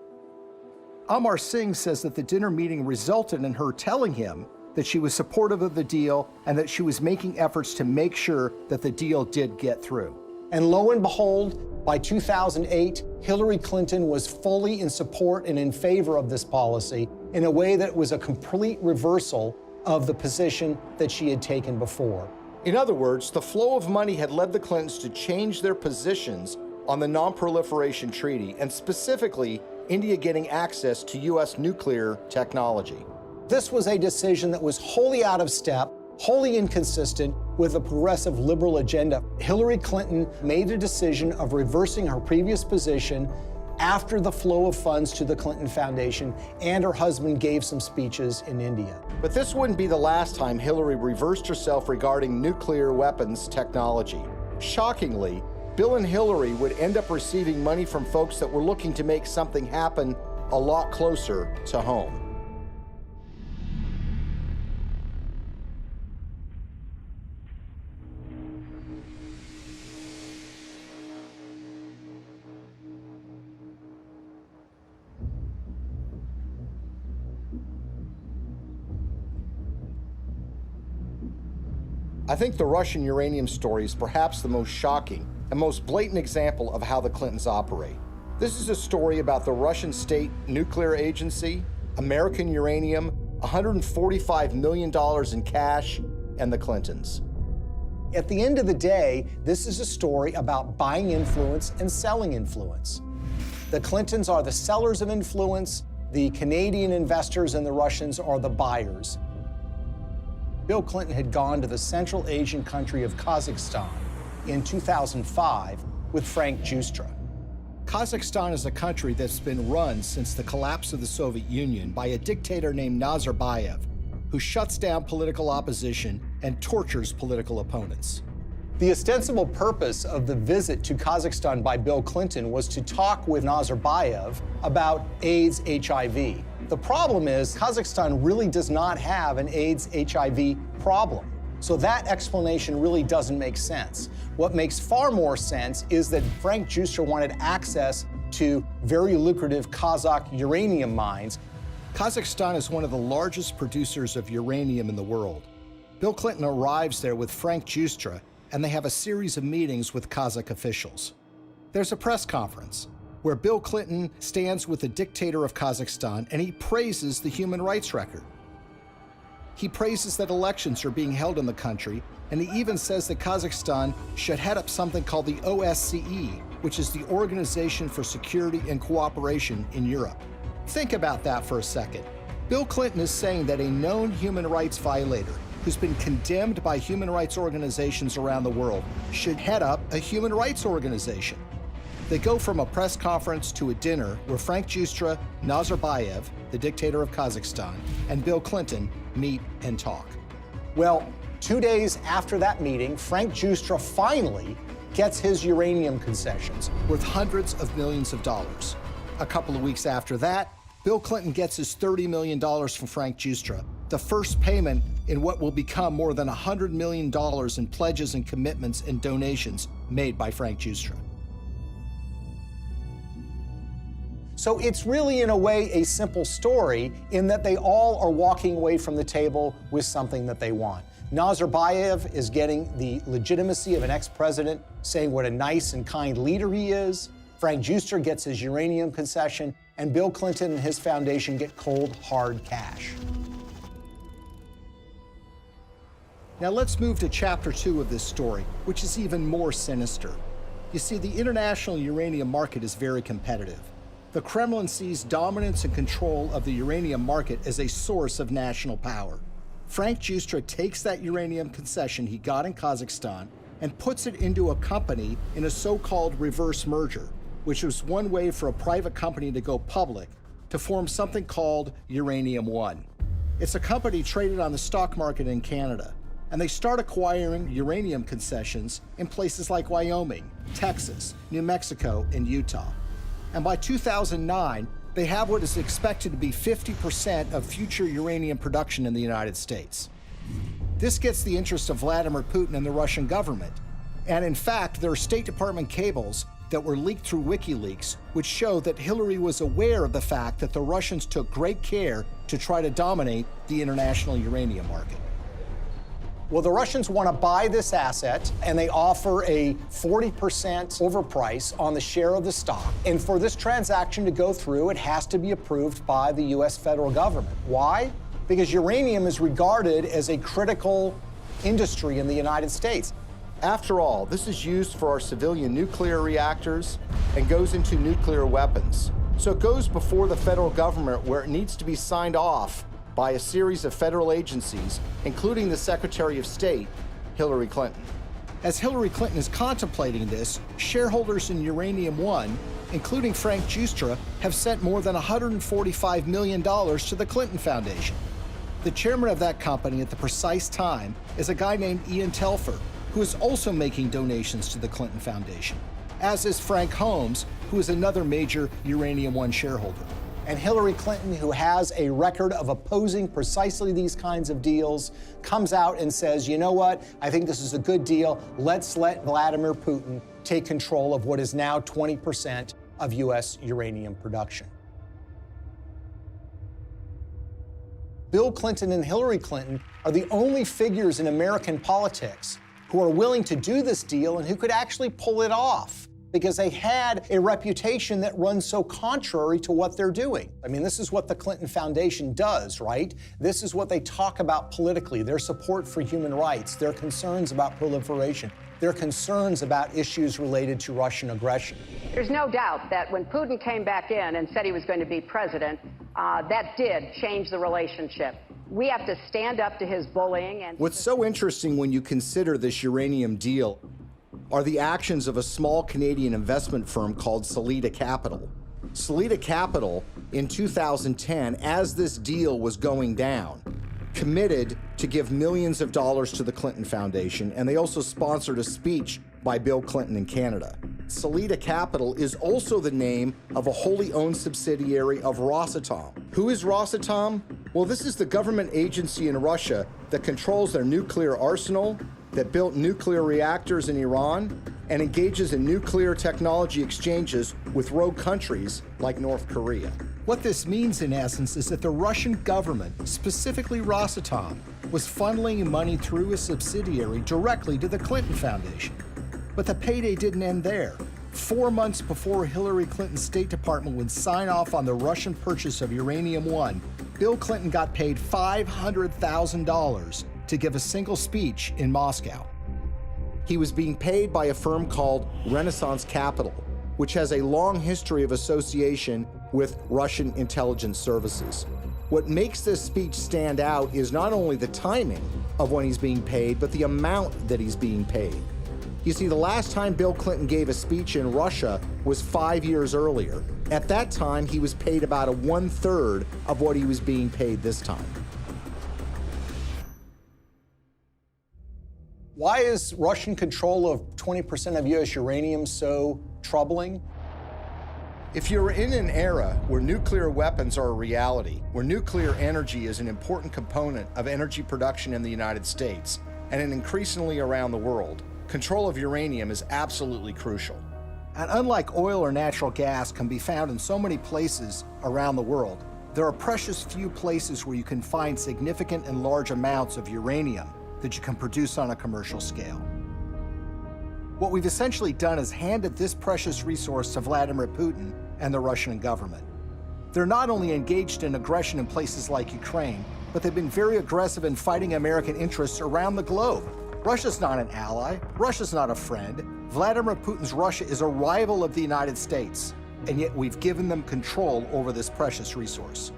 Amar Singh says that the dinner meeting resulted in her telling him that she was supportive of the deal and that she was making efforts to make sure that the deal did get through.
And lo and behold, by 2008, Hillary Clinton was fully in support and in favor of this policy in a way that was a complete reversal of the position that she had taken before.
In other words, the flow of money had led the Clintons to change their positions on the Non-Proliferation Treaty, and specifically, India getting access to U.S. nuclear technology.
This was a decision that was wholly out of step, wholly inconsistent with a progressive liberal agenda. Hillary Clinton made a decision of reversing her previous position after the flow of funds to the Clinton Foundation, and her husband gave some speeches in India.
But this wouldn't be the last time Hillary reversed herself regarding nuclear weapons technology. Shockingly, Bill and Hillary would end up receiving money from folks that were looking to make something happen a lot closer to home. I think the Russian uranium story is perhaps the most shocking and most blatant example of how the Clintons operate. This is a story about the Russian State Nuclear Agency, American Uranium, $145 million in cash, and the Clintons.
At the end of the day, this is a story about buying influence and selling influence. The Clintons are the sellers of influence, the Canadian investors and the Russians are the buyers. Bill Clinton had gone to the Central Asian country of Kazakhstan in 2005 with Frank Giustra. Kazakhstan is a country that's been run since the collapse of the Soviet Union by a dictator named Nazarbayev, who shuts down political opposition and tortures political opponents. The ostensible purpose of the visit to Kazakhstan by Bill Clinton was to talk with Nazarbayev about AIDS, HIV. The problem is Kazakhstan really does not have an AIDS, HIV problem. So that explanation really doesn't make sense. What makes far more sense is that Frank Giustra wanted access to very lucrative Kazakh uranium mines. Kazakhstan is one of the largest producers of uranium in the world. Bill Clinton arrives there with Frank Giustra, and they have a series of meetings with Kazakh officials. There's a press conference where Bill Clinton stands with the dictator of Kazakhstan and he praises the human rights record. He praises that elections are being held in the country, and he even says that Kazakhstan should head up something called the OSCE, which is the Organization for Security and Cooperation in Europe. Think about that for a second. Bill Clinton is saying that a known human rights violator who's been condemned by human rights organizations around the world should head up a human rights organization. They go from a press conference to a dinner where Frank Giustra, Nazarbayev, the dictator of Kazakhstan, and Bill Clinton meet and talk. Well, 2 days after that meeting, Frank Giustra finally gets his uranium concessions worth hundreds of millions of dollars. A couple of weeks after that, Bill Clinton gets his $30 million from Frank Giustra, the first payment in what will become more than $100 million in pledges and commitments and donations made by Frank Giustra. So it's really, in a way, a simple story in that they all are walking away from the table with something that they want. Nazarbayev is getting the legitimacy of an ex-president, saying what a nice and kind leader he is. Frank Giustra gets his uranium concession, and Bill Clinton and his foundation get cold, hard cash. Now let's move to chapter 2 of this story, which is even more sinister. You see, the international uranium market is very competitive. The Kremlin sees dominance and control of the uranium market as a source of national power. Frank Giustra takes that uranium concession he got in Kazakhstan and puts it into a company in a so-called reverse merger, which was one way for a private company to go public to form something called Uranium One. It's a company traded on the stock market in Canada, and they start acquiring uranium concessions in places like Wyoming, Texas, New Mexico, and Utah. And by 2009, they have what is expected to be 50% of future uranium production in the United States. This gets the interest of Vladimir Putin and the Russian government. And in fact, there are State Department cables that were leaked through WikiLeaks, which show that Hillary was aware of the fact that the Russians took great care to try to dominate the international uranium market. Well, the Russians want to buy this asset, and they offer a 40% overprice on the share of the stock. And for this transaction to go through, it has to be approved by the U.S. federal government. Why? Because uranium is regarded as a critical industry in the United States. After all, this is used for our civilian nuclear reactors and goes into nuclear weapons. So it goes before the federal government where it needs to be signed off by a series of federal agencies, including the Secretary of State, Hillary Clinton. As Hillary Clinton is contemplating this, shareholders in Uranium One, including Frank Giustra, have sent more than $145 million to the Clinton Foundation. The chairman of that company at the precise time is a guy named Ian Telfer, who is also making donations to the Clinton Foundation, as is Frank Holmes, who is another major Uranium One shareholder. And Hillary Clinton, who has a record of opposing precisely these kinds of deals, comes out and says, you know what, I think this is a good deal. Let's let Vladimir Putin take control of what is now 20% of U.S. uranium production. Bill Clinton and Hillary Clinton are the only figures in American politics who are willing to do this deal and who could actually pull it off, because they had a reputation that runs so contrary to what they're doing. I mean, this is what the Clinton Foundation does, right? This is what they talk about politically, their support for human rights, their concerns about proliferation. They're concerns about issues related to Russian aggression.
There's no doubt that when Putin came back in and said he was going to be president, that did change the relationship. We have to stand up to his bullying. And
what's so interesting when you consider this uranium deal are the actions of a small Canadian investment firm called Salida Capital. Salida Capital, in 2010, as this deal was going down, committed to give millions of dollars to the Clinton Foundation, and they also sponsored a speech by Bill Clinton in Canada. Salida Capital is also the name of a wholly owned subsidiary of Rosatom. Who is Rosatom? Well, this is the government agency in Russia that controls their nuclear arsenal, that built nuclear reactors in Iran, and engages in nuclear technology exchanges with rogue countries like North Korea.
What this means, in essence, is that the Russian government, specifically Rosatom, was funneling money through a subsidiary directly to the Clinton Foundation. But the payday didn't end there. 4 months before Hillary Clinton's State Department would sign off on the Russian purchase of Uranium-1, Bill Clinton got paid $500,000 to give a single speech in Moscow.
He was being paid by a firm called Renaissance Capital, which has a long history of association with Russian intelligence services. What makes this speech stand out is not only the timing of when he's being paid, but the amount that he's being paid. You see, the last time Bill Clinton gave a speech in Russia was 5 years earlier. At that time, he was paid about 1/3 of what he was being paid this time.
Why is Russian control of 20% of U.S. uranium so troubling?
If you're in an era where nuclear weapons are a reality, where nuclear energy is an important component of energy production in the United States, and increasingly around the world, control of uranium is absolutely crucial.
And unlike oil or natural gas can be found in so many places around the world, there are precious few places where you can find significant and large amounts of uranium that you can produce on a commercial scale. What we've essentially done is handed this precious resource to Vladimir Putin and the Russian government. They're not only engaged in aggression in places like Ukraine, but they've been very aggressive in fighting American interests around the globe. Russia's not an ally. Russia's not a friend. Vladimir Putin's Russia is a rival of the United States, and yet we've given them control over this precious resource.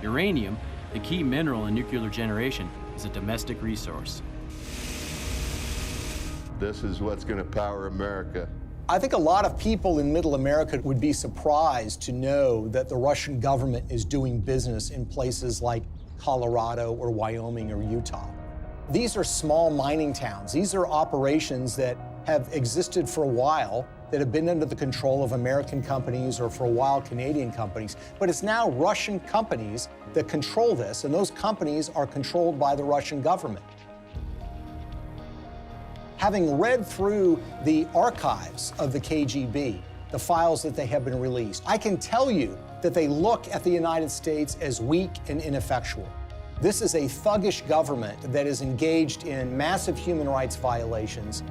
Uranium, the key mineral in nuclear generation, is a domestic resource.
This is what's going to power America.
I think a lot of people in Middle America would be surprised to know that the Russian government is doing business in places like Colorado or Wyoming or Utah. These are small mining towns. These are operations that have existed for a while, that have been under the control of American companies or for a while Canadian companies. But it's now Russian companies that control this, and those companies are controlled by the Russian government. Having read through the archives of the KGB, the files that they have been released, I can tell you that they look at the United States as weak and ineffectual. This is a thuggish government that is engaged in massive human rights violations.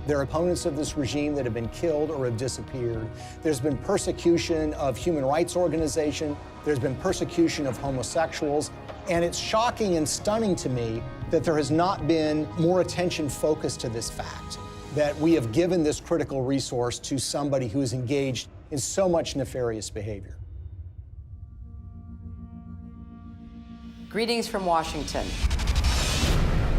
There are opponents of this regime that have been killed or have disappeared. There's been persecution of human rights organizations. There's been persecution of homosexuals. And it's shocking and stunning to me that there has not been more attention focused to this fact, that we have given this critical resource to somebody who is engaged in so much nefarious behavior.
Greetings from Washington.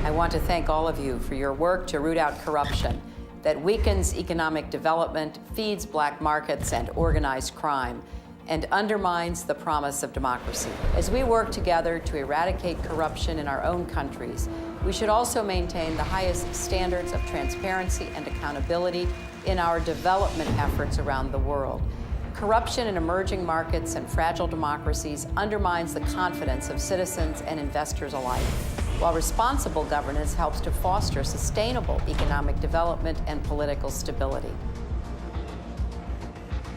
I want to thank all of you for your work to root out corruption that weakens economic development, feeds black markets and organized crime, and undermines the promise of democracy. As we work together to eradicate corruption in our own countries, we should also maintain the highest standards of transparency and accountability in our development efforts around the world. Corruption in emerging markets and fragile democracies undermines the confidence of citizens and investors alike, while responsible governance helps to foster sustainable economic development and political stability.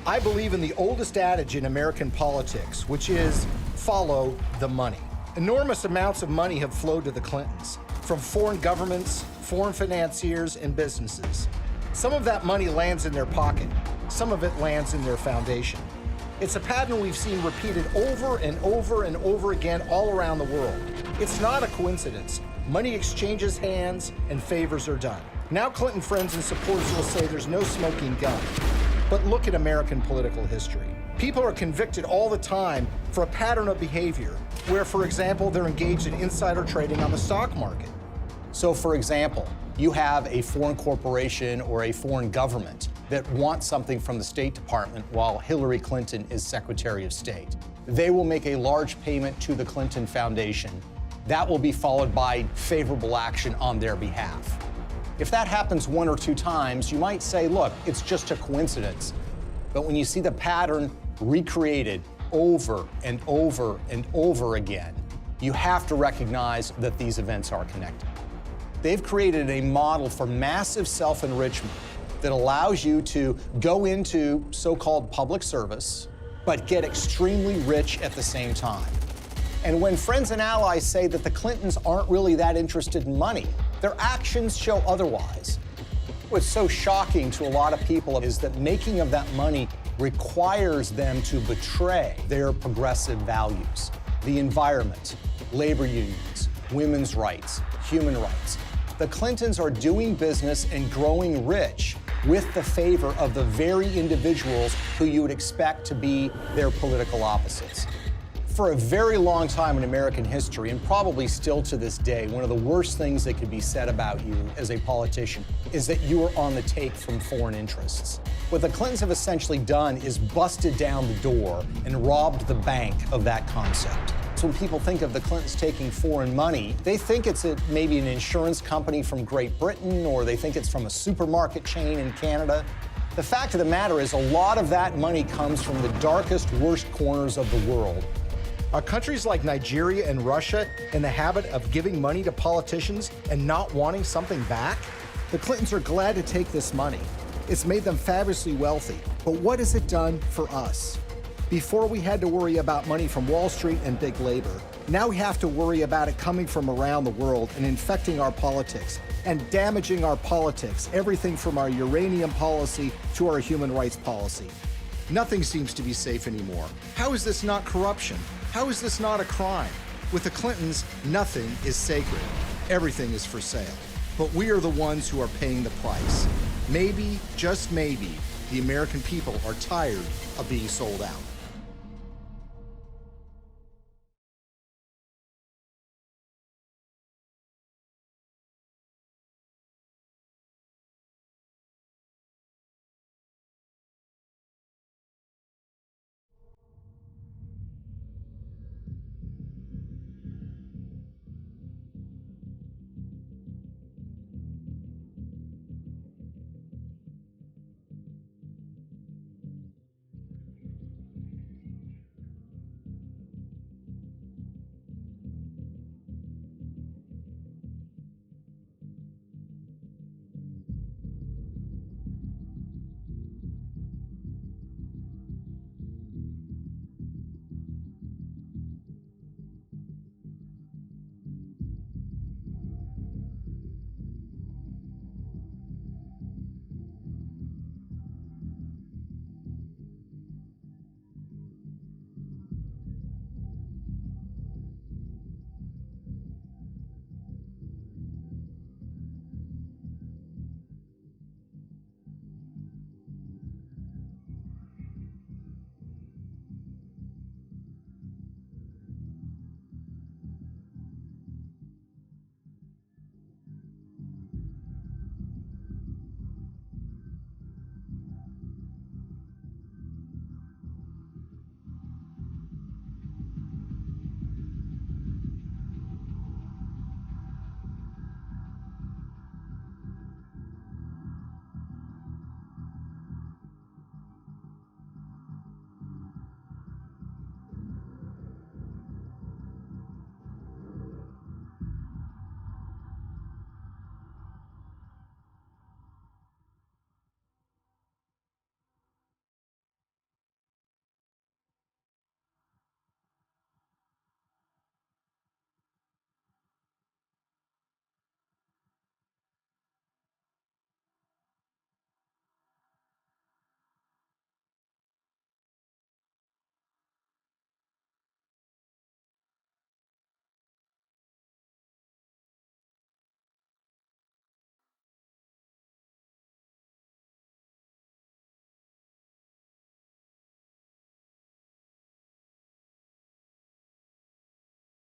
I believe in the oldest adage in American politics, which is follow the money. Enormous amounts of money have flowed to the Clintons from foreign governments, foreign financiers, and businesses. Some of that money lands in their pocket. Some of it lands in their foundation. It's a pattern we've seen repeated over and over and over again all around the world. It's not a coincidence
money exchanges hands, and favors are done. Now Clinton friends and supporters will say there's no smoking gun. But look at American political history. People are convicted all the time for a pattern of behavior where, for example, they're engaged in insider trading on the stock market. So, for example, you have a foreign corporation or a foreign government that wants something from the State Department while Hillary Clinton is Secretary of State. They will make a large payment to the Clinton Foundation. That will be followed by favorable action on their behalf. If that happens 1 or 2 times, you might say, look, it's just a coincidence. But when you see the pattern recreated over and over and over again, you have to recognize that these events are connected. They've created a model for massive self-enrichment that allows you to go into so-called public service, but get extremely rich at the same time. And when friends and allies say that the Clintons aren't really that interested in money, their actions show otherwise. What's so shocking to a lot of people is that making of that money requires them to betray their progressive values. The environment, labor unions, women's rights, human rights. The Clintons are doing business and growing rich with the favor of the very individuals who you would expect to be their political opposites. For a very long time in American history, and probably still to this day, one of the worst things that could be said about you as a politician is that you are on the take from foreign interests. What the Clintons have essentially done is busted down the door and robbed the bank of that concept. So when people think of the Clintons taking foreign money, they think it's maybe an insurance company from Great Britain, or they think it's from a supermarket chain in Canada. The fact of the matter is a lot of that money comes from the darkest, worst corners of the world. Are countries like Nigeria and Russia in the habit of giving money to politicians and not wanting something back? The Clintons are glad to take this money. It's made them fabulously wealthy. But what has it done for us? Before we had to worry about money from Wall Street and big labor, now we have to worry about it coming from around the world and infecting our politics and damaging our politics, everything from our uranium policy to our human rights policy. Nothing seems to be safe anymore. How is this not corruption? How is this not a crime? With the Clintons, nothing is sacred. Everything is for sale. But we are the ones who are paying the price. Maybe, just maybe, the American people are tired of being sold out.